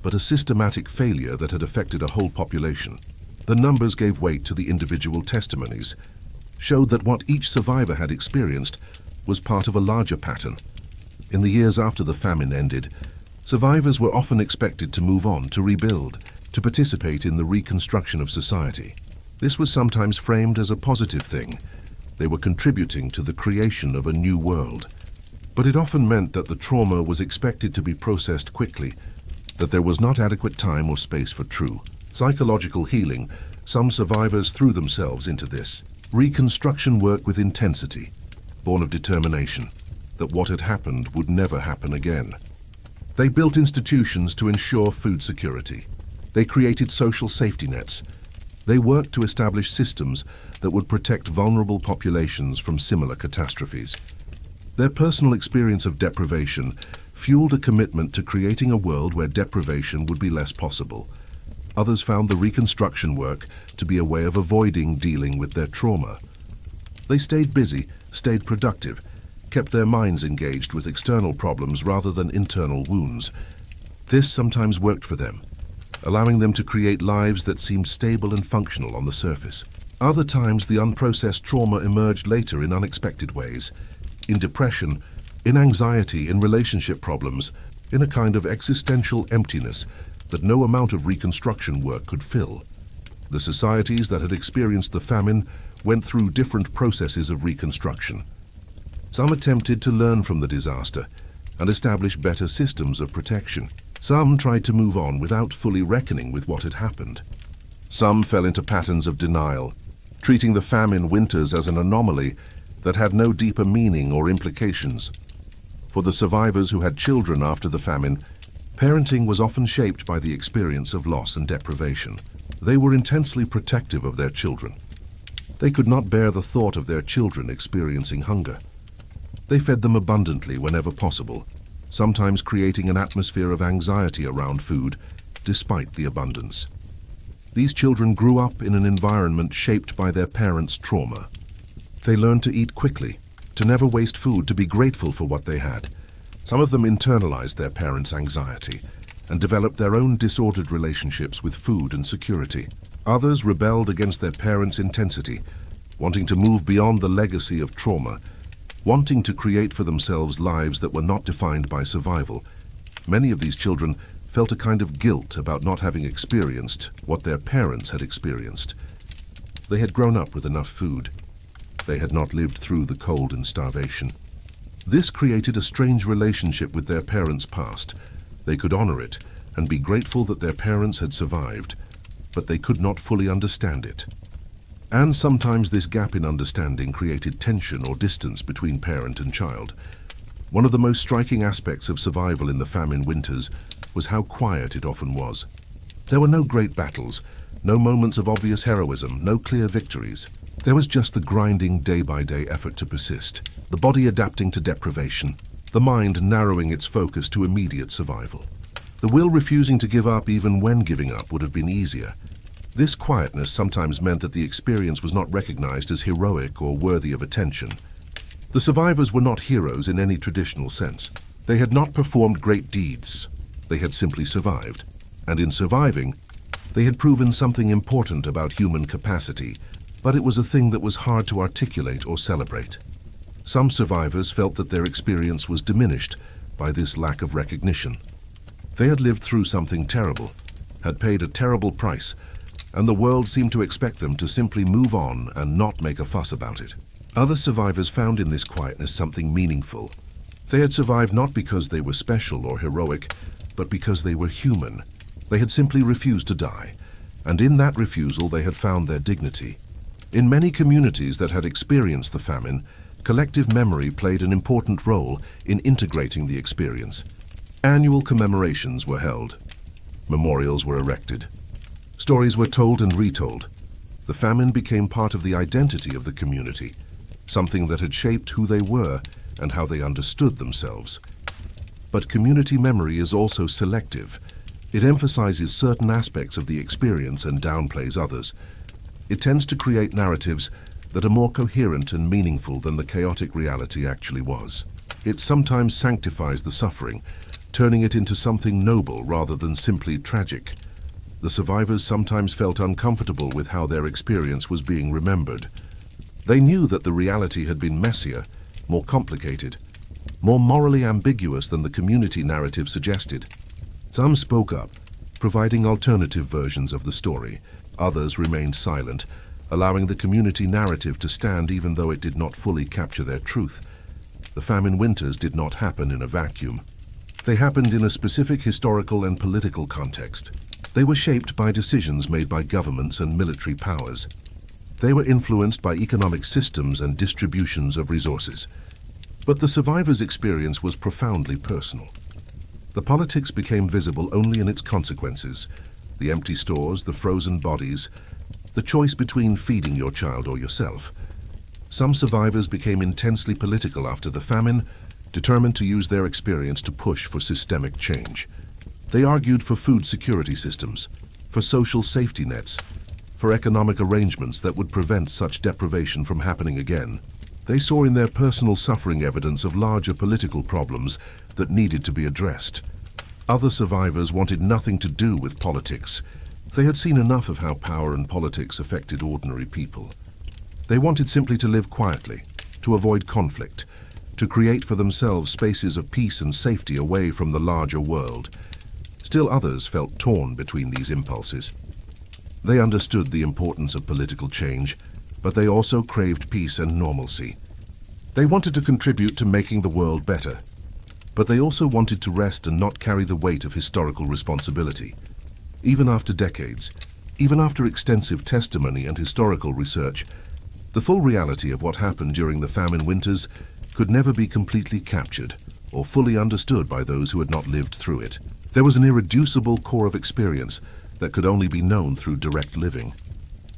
but a systematic failure that had affected a whole population. The numbers gave weight to the individual testimonies, showed that what each survivor had experienced was part of a larger pattern. In the years after the famine ended, survivors were often expected to move on, to rebuild, to participate in the reconstruction of society. This was sometimes framed as a positive thing. They were contributing to the creation of a new world. But it often meant that the trauma was expected to be processed quickly, that there was not adequate time or space for true psychological healing. Some survivors threw themselves into this reconstruction work with intensity, born of determination that what had happened would never happen again. They built institutions to ensure food security. They created social safety nets. They worked to establish systems that would protect vulnerable populations from similar catastrophes. Their personal experience of deprivation fueled a commitment to creating a world where deprivation would be less possible. Others found the reconstruction work to be a way of avoiding dealing with their trauma. They stayed busy, stayed productive, kept their minds engaged with external problems rather than internal wounds. This sometimes worked for them, allowing them to create lives that seemed stable and functional on the surface. Other times, the unprocessed trauma emerged later in unexpected ways, in depression, in anxiety, in relationship problems, in a kind of existential emptiness that no amount of reconstruction work could fill. The societies that had experienced the famine went through different processes of reconstruction. Some attempted to learn from the disaster and establish better systems of protection. Some tried to move on without fully reckoning with what had happened. Some fell into patterns of denial, treating the famine winters as an anomaly that had no deeper meaning or implications. For the survivors who had children after the famine, parenting was often shaped by the experience of loss and deprivation. They were intensely protective of their children. They could not bear the thought of their children experiencing hunger. They fed them abundantly whenever possible, sometimes creating an atmosphere of anxiety around food, despite the abundance. These children grew up in an environment shaped by their parents' trauma. They learned to eat quickly, to never waste food, to be grateful for what they had. Some of them internalized their parents' anxiety and developed their own disordered relationships with food and security. Others rebelled against their parents' intensity, wanting to move beyond the legacy of trauma, wanting to create for themselves lives that were not defined by survival. Many of these children felt a kind of guilt about not having experienced what their parents had experienced. They had grown up with enough food. They had not lived through the cold and starvation. This created a strange relationship with their parents' past. They could honor it and be grateful that their parents had survived, but they could not fully understand it. And sometimes this gap in understanding created tension or distance between parent and child. One of the most striking aspects of survival in the famine winters was how quiet it often was. There were no great battles, no moments of obvious heroism, no clear victories. There was just the grinding day-by-day effort to persist, the body adapting to deprivation, the mind narrowing its focus to immediate survival. The will refusing to give up even when giving up would have been easier. This quietness sometimes meant that the experience was not recognized as heroic or worthy of attention. The survivors were not heroes in any traditional sense. They had not performed great deeds. They had simply survived. And in surviving, they had proven something important about human capacity, but it was a thing that was hard to articulate or celebrate. Some survivors felt that their experience was diminished by this lack of recognition. They had lived through something terrible, had paid a terrible price, and the world seemed to expect them to simply move on and not make a fuss about it. Other survivors found in this quietness something meaningful. They had survived not because they were special or heroic, but because they were human. They had simply refused to die, and in that refusal they had found their dignity. In many communities that had experienced the famine, collective memory played an important role in integrating the experience. Annual commemorations were held. Memorials were erected. Stories were told and retold. The famine became part of the identity of the community, something that had shaped who they were and how they understood themselves. But community memory is also selective. It emphasizes certain aspects of the experience and downplays others. It tends to create narratives that are more coherent and meaningful than the chaotic reality actually was. It sometimes sanctifies the suffering, turning it into something noble rather than simply tragic. The survivors sometimes felt uncomfortable with how their experience was being remembered. They knew that the reality had been messier, more complicated, more morally ambiguous than the community narrative suggested. Some spoke up, providing alternative versions of the story. Others remained silent, allowing the community narrative to stand even though it did not fully capture their truth. The famine winters did not happen in a vacuum. They happened in a specific historical and political context. They were shaped by decisions made by governments and military powers. They were influenced by economic systems and distributions of resources. But the survivors' experience was profoundly personal. The politics became visible only in its consequences: the empty stores, the frozen bodies, the choice between feeding your child or yourself. Some survivors became intensely political after the famine, determined to use their experience to push for systemic change. They argued for food security systems, for social safety nets, for economic arrangements that would prevent such deprivation from happening again. They saw in their personal suffering evidence of larger political problems that needed to be addressed. Other survivors wanted nothing to do with politics. They had seen enough of how power and politics affected ordinary people. They wanted simply to live quietly, to avoid conflict, to create for themselves spaces of peace and safety away from the larger world. Still others felt torn between these impulses. They understood the importance of political change, but they also craved peace and normalcy. They wanted to contribute to making the world better, but they also wanted to rest and not carry the weight of historical responsibility. Even after decades, Even after extensive testimony and historical research, the full reality of what happened during the famine winters could never be completely captured or fully understood by those who had not lived through it. There was an irreducible core of experience that could only be known through direct living.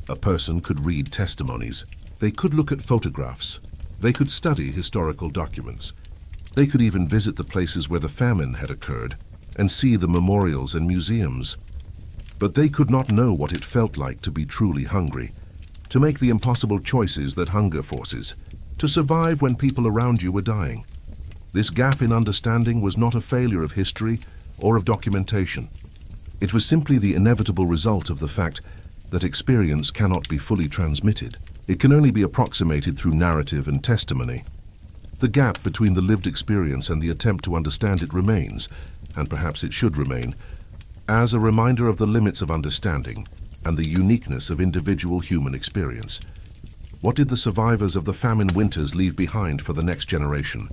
A person could read testimonies. They could look at photographs. They could study historical documents. They could even visit the places where the famine had occurred and see the memorials and museums. But they could not know what it felt like to be truly hungry, to make the impossible choices that hunger forces, to survive when people around you were dying. This gap in understanding was not a failure of history or of documentation. It was simply the inevitable result of the fact that experience cannot be fully transmitted. It can only be approximated through narrative and testimony. The gap between the lived experience and the attempt to understand it remains, and perhaps it should remain, as a reminder of the limits of understanding and the uniqueness of individual human experience. What did the survivors of the famine winters leave behind for the next generation?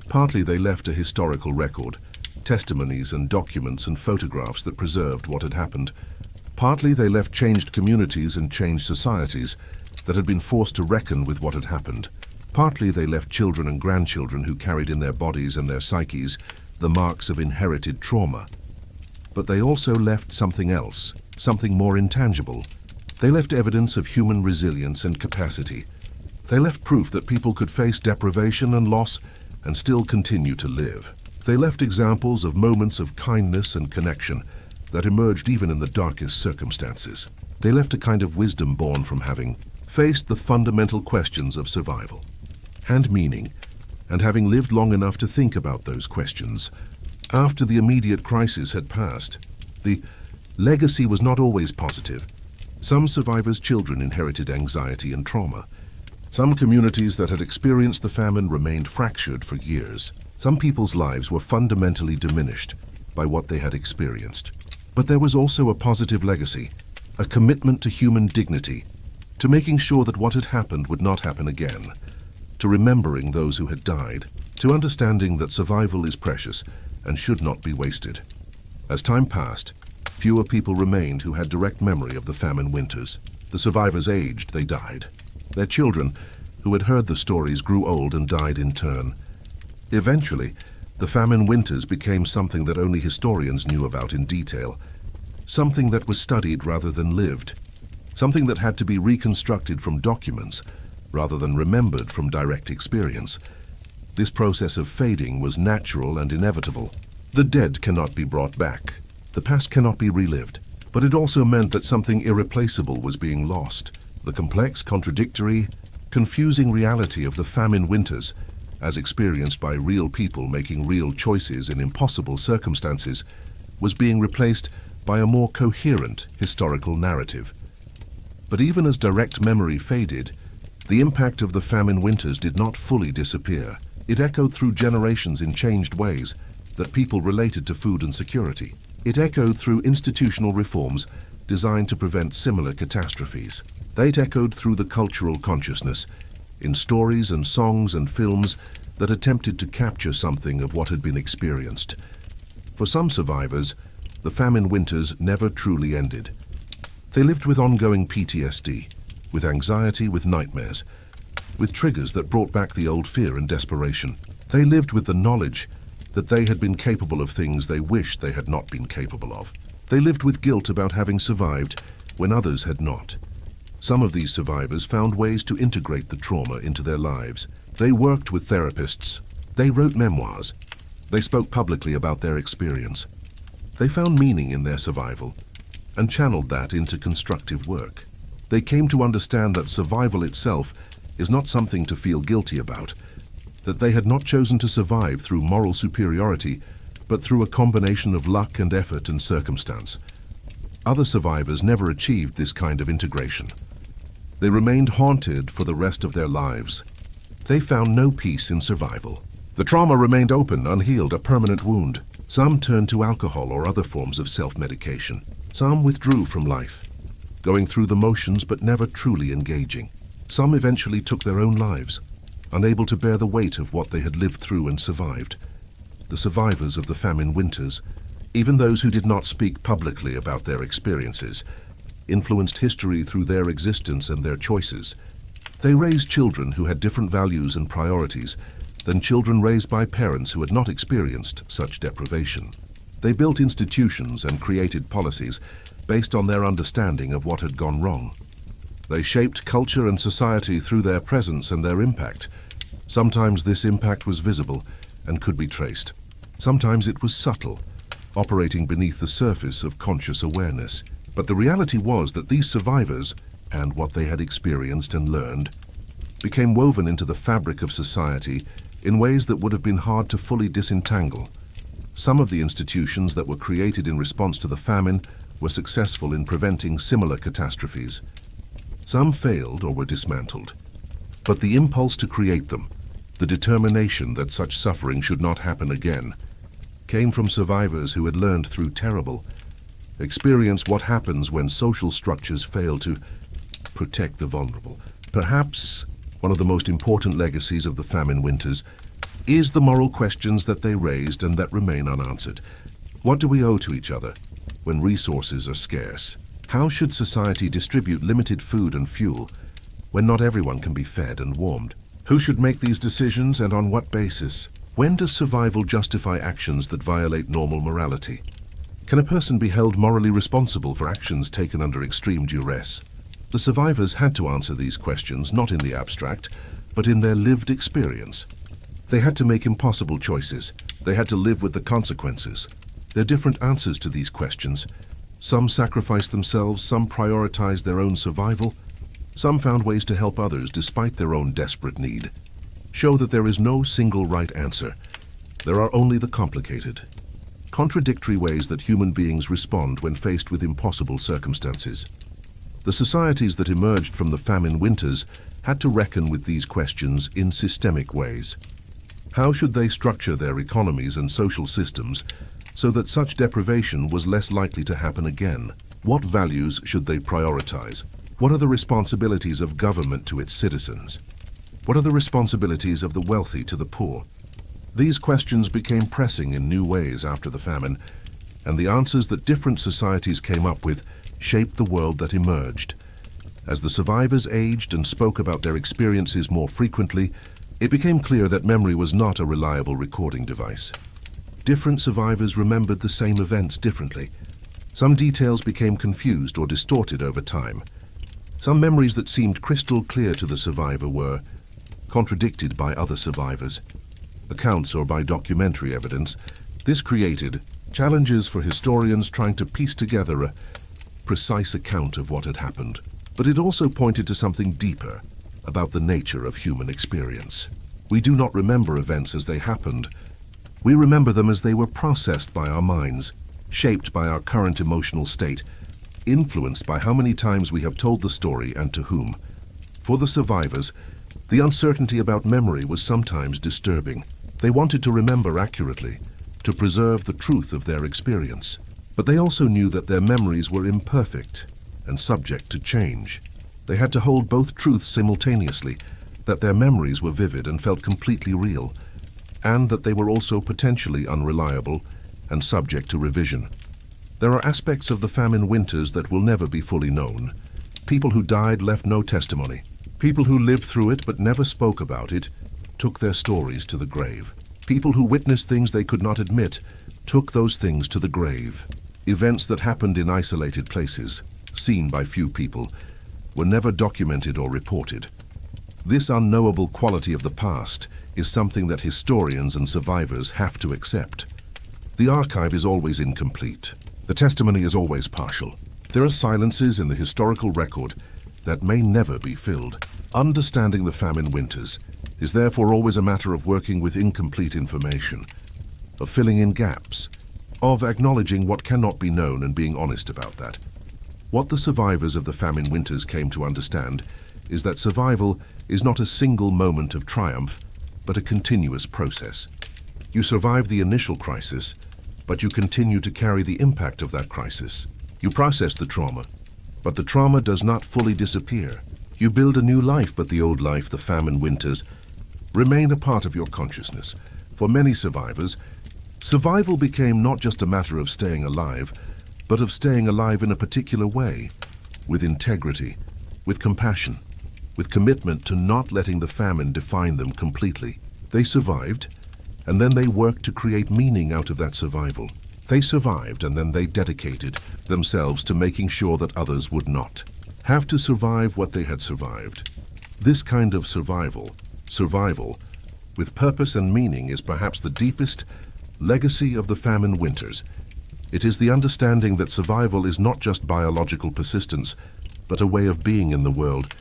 Partly they left a historical record, testimonies and documents and photographs that preserved what had happened. Partly they left changed communities and changed societies that had been forced to reckon with what had happened. Partly they left children and grandchildren who carried in their bodies and their psyches the marks of inherited trauma. But they also left something else, something more intangible. They left evidence of human resilience and capacity. They left proof that people could face deprivation and loss and still continue to live. They left examples of moments of kindness and connection that emerged even in the darkest circumstances. They left a kind of wisdom born from having faced the fundamental questions of survival and meaning, and having lived long enough to think about those questions. After the immediate crisis had passed, the legacy was not always positive. Some survivors' children inherited anxiety and trauma. Some communities that had experienced the famine remained fractured for years. Some people's lives were fundamentally diminished by what they had experienced. But there was also a positive legacy, a commitment to human dignity, to making sure that what had happened would not happen again, to remembering those who had died, to understanding that survival is precious and should not be wasted. As time passed, fewer people remained who had direct memory of the famine winters. The survivors aged, they died. Their children, who had heard the stories, grew old and died in turn. Eventually, the famine winters became something that only historians knew about in detail, something that was studied rather than lived, something that had to be reconstructed from documents rather than remembered from direct experience. This process of fading was natural and inevitable. The dead cannot be brought back. The past cannot be relived. But it also meant that something irreplaceable was being lost. The complex, contradictory, confusing reality of the famine winters, as experienced by real people making real choices in impossible circumstances, was being replaced by a more coherent historical narrative. But even as direct memory faded, the impact of the famine winters did not fully disappear. It echoed through generations in changed ways that people related to food and security. It echoed through institutional reforms designed to prevent similar catastrophes. It echoed through the cultural consciousness, in stories and songs and films that attempted to capture something of what had been experienced. For some survivors, the famine winters never truly ended. They lived with ongoing PTSD, with anxiety, with nightmares, with triggers that brought back the old fear and desperation. They lived with the knowledge that they had been capable of things they wished they had not been capable of. They lived with guilt about having survived when others had not. Some of these survivors found ways to integrate the trauma into their lives. They worked with therapists. They wrote memoirs. They spoke publicly about their experience. They found meaning in their survival and channeled that into constructive work. They came to understand that survival itself is not something to feel guilty about, that they had not chosen to survive through moral superiority, but through a combination of luck and effort and circumstance. Other survivors never achieved this kind of integration. They remained haunted for the rest of their lives. They found no peace in survival. The trauma remained open, unhealed, a permanent wound. Some turned to alcohol or other forms of self-medication. Some withdrew from life, going through the motions but never truly engaging. Some eventually took their own lives, unable to bear the weight of what they had lived through and survived. The survivors of the famine winters, even those who did not speak publicly about their experiences, influenced history through their existence and their choices. They raised children who had different values and priorities than children raised by parents who had not experienced such deprivation. They built institutions and created policies based on their understanding of what had gone wrong. They shaped culture and society through their presence and their impact. Sometimes this impact was visible and could be traced. Sometimes it was subtle, operating beneath the surface of conscious awareness. But the reality was that these survivors, and what they had experienced and learned, became woven into the fabric of society in ways that would have been hard to fully disentangle. Some of the institutions that were created in response to the famine were successful in preventing similar catastrophes. Some failed or were dismantled. But the impulse to create them, the determination that such suffering should not happen again, came from survivors who had learned through terrible experience what happens when social structures fail to protect the vulnerable. Perhaps one of the most important legacies of the famine winters is the moral questions that they raised and that remain unanswered. What do we owe to each other when resources are scarce? How should society distribute limited food and fuel when not everyone can be fed and warmed? Who should make these decisions and on what basis? When does survival justify actions that violate normal morality? Can a person be held morally responsible for actions taken under extreme duress? The survivors had to answer these questions not in the abstract, but in their lived experience. They had to make impossible choices. They had to live with the consequences. There are different answers to these questions. Some sacrificed themselves, some prioritized their own survival, some found ways to help others despite their own desperate need. Show that there is no single right answer. There are only the complicated, contradictory ways that human beings respond when faced with impossible circumstances. The societies that emerged from the famine winters had to reckon with these questions in systemic ways. How should they structure their economies and social systems so that such deprivation was less likely to happen again? What values should they prioritize? What are the responsibilities of government to its citizens? What are the responsibilities of the wealthy to the poor? These questions became pressing in new ways after the famine, and the answers that different societies came up with shaped the world that emerged. As the survivors aged and spoke about their experiences more frequently, it became clear that memory was not a reliable recording device. Different survivors remembered the same events differently. Some details became confused or distorted over time. Some memories that seemed crystal clear to the survivor were contradicted by other survivors, accounts or by documentary evidence. This created challenges for historians trying to piece together a precise account of what had happened. But it also pointed to something deeper about the nature of human experience. We do not remember events as they happened. We remember them as they were processed by our minds, shaped by our current emotional state, influenced by how many times we have told the story and to whom. For the survivors, the uncertainty about memory was sometimes disturbing. They wanted to remember accurately, to preserve the truth of their experience. But they also knew that their memories were imperfect and subject to change. They had to hold both truths simultaneously, that their memories were vivid and felt completely real, and that they were also potentially unreliable and subject to revision. There are aspects of the famine winters that will never be fully known. People who died left no testimony. People who lived through it but never spoke about it took their stories to the grave. People who witnessed things they could not admit took those things to the grave. Events that happened in isolated places, seen by few people, were never documented or reported. This unknowable quality of the past is something that historians and survivors have to accept. The archive is always incomplete. The testimony is always partial. There are silences in the historical record that may never be filled. Understanding the famine winters is therefore always a matter of working with incomplete information, of filling in gaps, of acknowledging what cannot be known and being honest about that. What the survivors of the famine winters came to understand is that survival is not a single moment of triumph, but a continuous process. You survive the initial crisis, but you continue to carry the impact of that crisis. You process the trauma, but the trauma does not fully disappear. You build a new life, but the old life, the famine winters, remain a part of your consciousness. For many survivors, survival became not just a matter of staying alive, but of staying alive in a particular way. with integrity, with compassion, with commitment to not letting the famine define them completely. They survived, and then they worked to create meaning out of that survival. They survived, and then they dedicated themselves to making sure that others would not have to survive what they had survived. This kind of survival with purpose and meaning, is perhaps the deepest legacy of the famine winters. It is the understanding that survival is not just biological persistence, but a way of being in the world,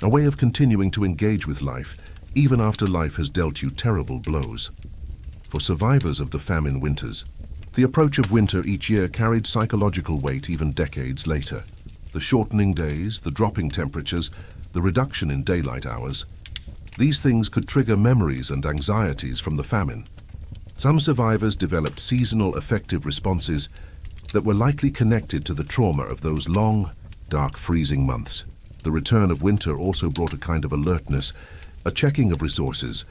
a way of continuing to engage with life, even after life has dealt you terrible blows. For survivors of the famine winters, the approach of winter each year carried psychological weight even decades later. The shortening days, the dropping temperatures, the reduction in daylight hours, these things could trigger memories and anxieties from the famine. Some survivors developed seasonal affective responses that were likely connected to the trauma of those long, dark, freezing months. The return of winter also brought a kind of alertness, a checking of resources,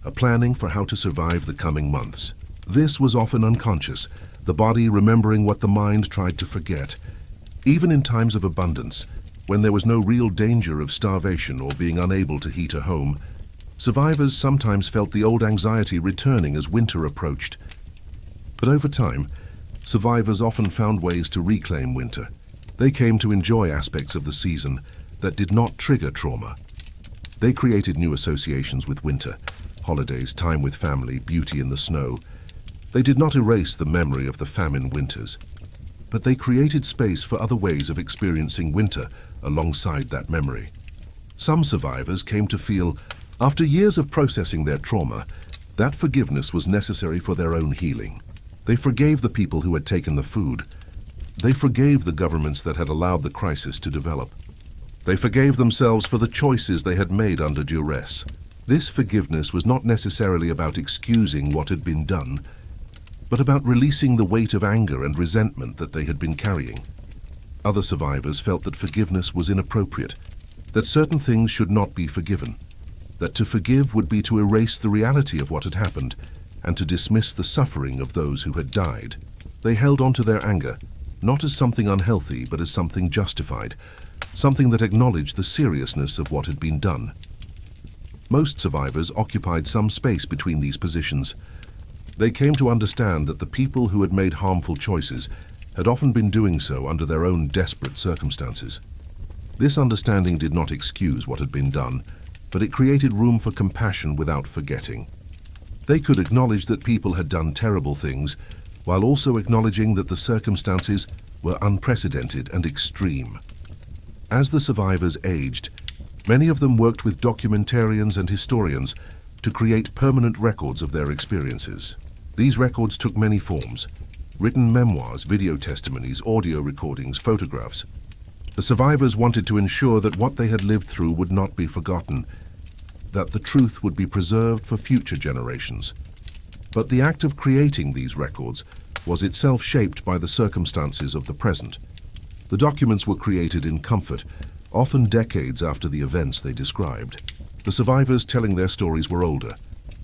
a planning for how to survive the coming months. This was often unconscious, the body remembering what the mind tried to forget. Even in times of abundance, when there was no real danger of starvation or being unable to heat a home, survivors sometimes felt the old anxiety returning as winter approached. But over time, survivors often found ways to reclaim winter. They came to enjoy aspects of the season that did not trigger trauma. They created new associations with winter, holidays, time with family, beauty in the snow. They did not erase the memory of the famine winters, but they created space for other ways of experiencing winter alongside that memory. Some survivors came to feel, after years of processing their trauma, that forgiveness was necessary for their own healing. They forgave the people who had taken the food. They forgave the governments that had allowed the crisis to develop. They forgave themselves for the choices they had made under duress. This forgiveness was not necessarily about excusing what had been done, but about releasing the weight of anger and resentment that they had been carrying. Other survivors felt that forgiveness was inappropriate, that certain things should not be forgiven, that to forgive would be to erase the reality of what had happened and to dismiss the suffering of those who had died. They held on to their anger, not as something unhealthy, but as something justified, something that acknowledged the seriousness of what had been done. Most survivors occupied some space between these positions. They came to understand that the people who had made harmful choices had often been doing so under their own desperate circumstances. This understanding did not excuse what had been done, but it created room for compassion without forgetting. They could acknowledge that people had done terrible things, while also acknowledging that the circumstances were unprecedented and extreme. As the survivors aged, many of them worked with documentarians and historians to create permanent records of their experiences. These records took many forms: written memoirs, video testimonies, audio recordings, photographs. The survivors wanted to ensure that what they had lived through would not be forgotten, that the truth would be preserved for future generations. But the act of creating these records was itself shaped by the circumstances of the present. The documents were created in comfort, often decades after the events they described. The survivors telling their stories were older,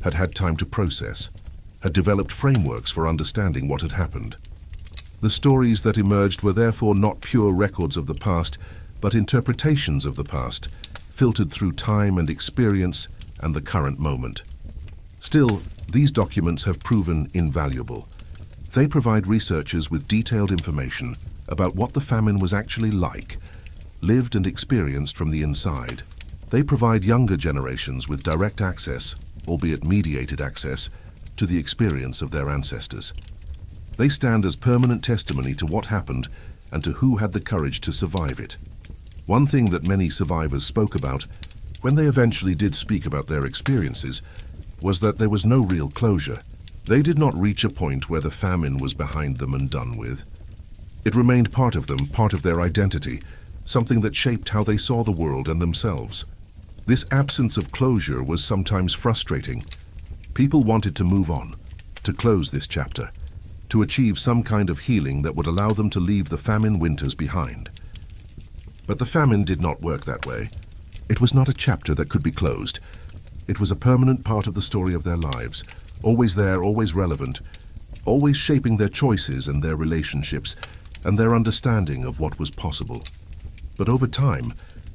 had had time to process, had developed frameworks for understanding what had happened. The stories that emerged were therefore not pure records of the past, but interpretations of the past, filtered through time and experience and the current moment. Still, these documents have proven invaluable. They provide researchers with detailed information about what the famine was actually like, lived and experienced from the inside. They provide younger generations with direct access, albeit mediated access, to the experience of their ancestors. They stand as permanent testimony to what happened and to who had the courage to survive it. One thing that many survivors spoke about, when they eventually did speak about their experiences, was that there was no real closure. They did not reach a point where the famine was behind them and done with. It remained part of them, part of their identity, something that shaped how they saw the world and themselves. This absence of closure was sometimes frustrating. People wanted to move on, to close this chapter, to achieve some kind of healing that would allow them to leave the famine winters behind. But the famine did not work that way. It was not a chapter that could be closed. It was a permanent part of the story of their lives, always there, always relevant, always shaping their choices and their relationships and their understanding of what was possible. But over time,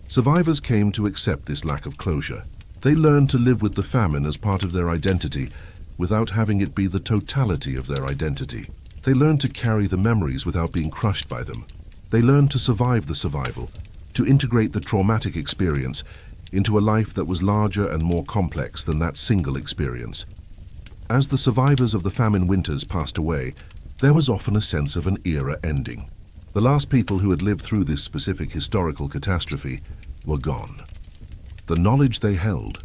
survivors came to accept this lack of closure. They learned to live with the famine as part of their identity without having it be the totality of their identity. They learned to carry the memories without being crushed by them. They learned to survive the survival, to integrate the traumatic experience into a life that was larger and more complex than that single experience. As the survivors of the famine winters passed away, there was often a sense of an era ending. The last people who had lived through this specific historical catastrophe were gone. The knowledge they held,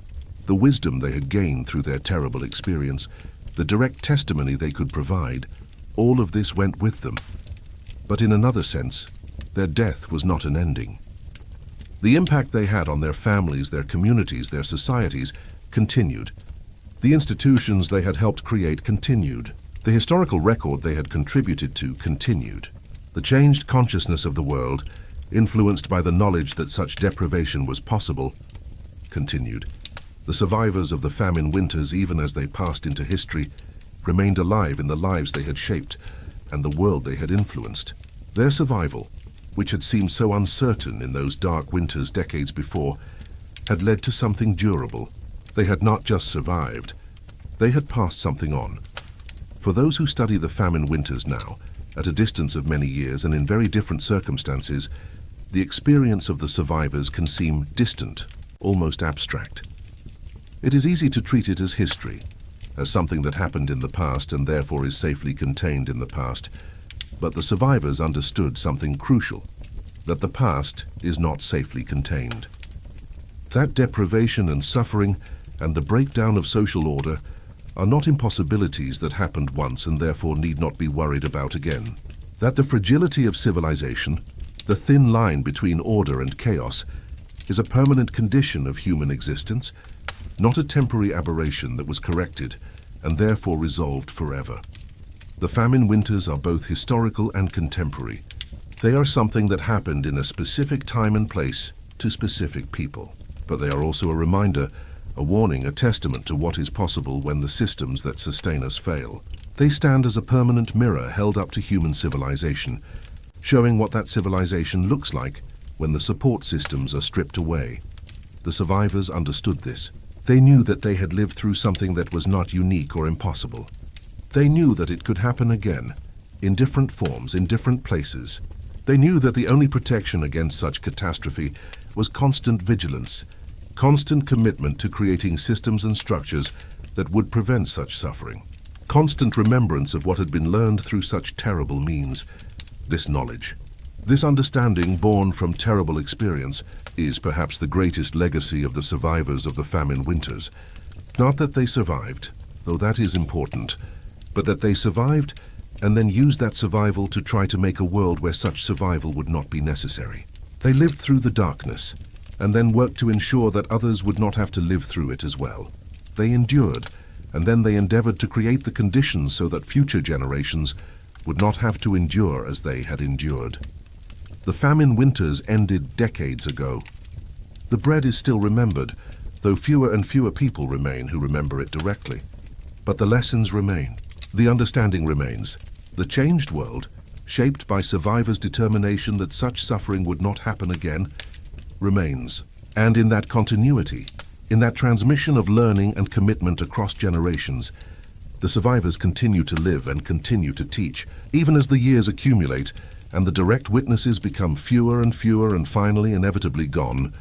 the wisdom they had gained through their terrible experience, the direct testimony they could provide, all of this went with them. But in another sense, their death was not an ending. The impact they had on their families, their communities, their societies continued. The institutions they had helped create continued. The historical record they had contributed to continued. The changed consciousness of the world, influenced by the knowledge that such deprivation was possible, continued. The survivors of the famine winters, even as they passed into history, remained alive in the lives they had shaped and the world they had influenced. Their survival, which had seemed so uncertain in those dark winters decades before, had led to something durable. They had not just survived, they had passed something on. For those who study the famine winters now, at a distance of many years and in very different circumstances, the experience of the survivors can seem distant, almost abstract. It is easy to treat it as history, as something that happened in the past and therefore is safely contained in the past. But the survivors understood something crucial, that the past is not safely contained. That deprivation and suffering and the breakdown of social order are not impossibilities that happened once and therefore need not be worried about again. That the fragility of civilization, the thin line between order and chaos, is a permanent condition of human existence, not a temporary aberration that was corrected and therefore resolved forever. The famine winters are both historical and contemporary. They are something that happened in a specific time and place to specific people. But they are also a reminder, a warning, a testament to what is possible when the systems that sustain us fail. They stand as a permanent mirror held up to human civilization, showing what that civilization looks like when the support systems are stripped away. The survivors understood this. They knew that they had lived through something that was not unique or impossible. They knew that it could happen again, in different forms, in different places. They knew that the only protection against such catastrophe was constant vigilance, constant commitment to creating systems and structures that would prevent such suffering, constant remembrance of what had been learned through such terrible means. This knowledge, this understanding born from terrible experience, is perhaps the greatest legacy of the survivors of the famine winters. Not that they survived, though that is important, but that they survived and then used that survival to try to make a world where such survival would not be necessary. They lived through the darkness and then worked to ensure that others would not have to live through it as well. They endured, and then they endeavored to create the conditions so that future generations would not have to endure as they had endured. The famine winters ended decades ago. The bread is still remembered, though fewer and fewer people remain who remember it directly. But the lessons remain. The understanding remains. The changed world, shaped by survivors' determination that such suffering would not happen again, remains. And in that continuity, in that transmission of learning and commitment across generations, the survivors continue to live and continue to teach. Even as the years accumulate and the direct witnesses become fewer and fewer and finally inevitably gone,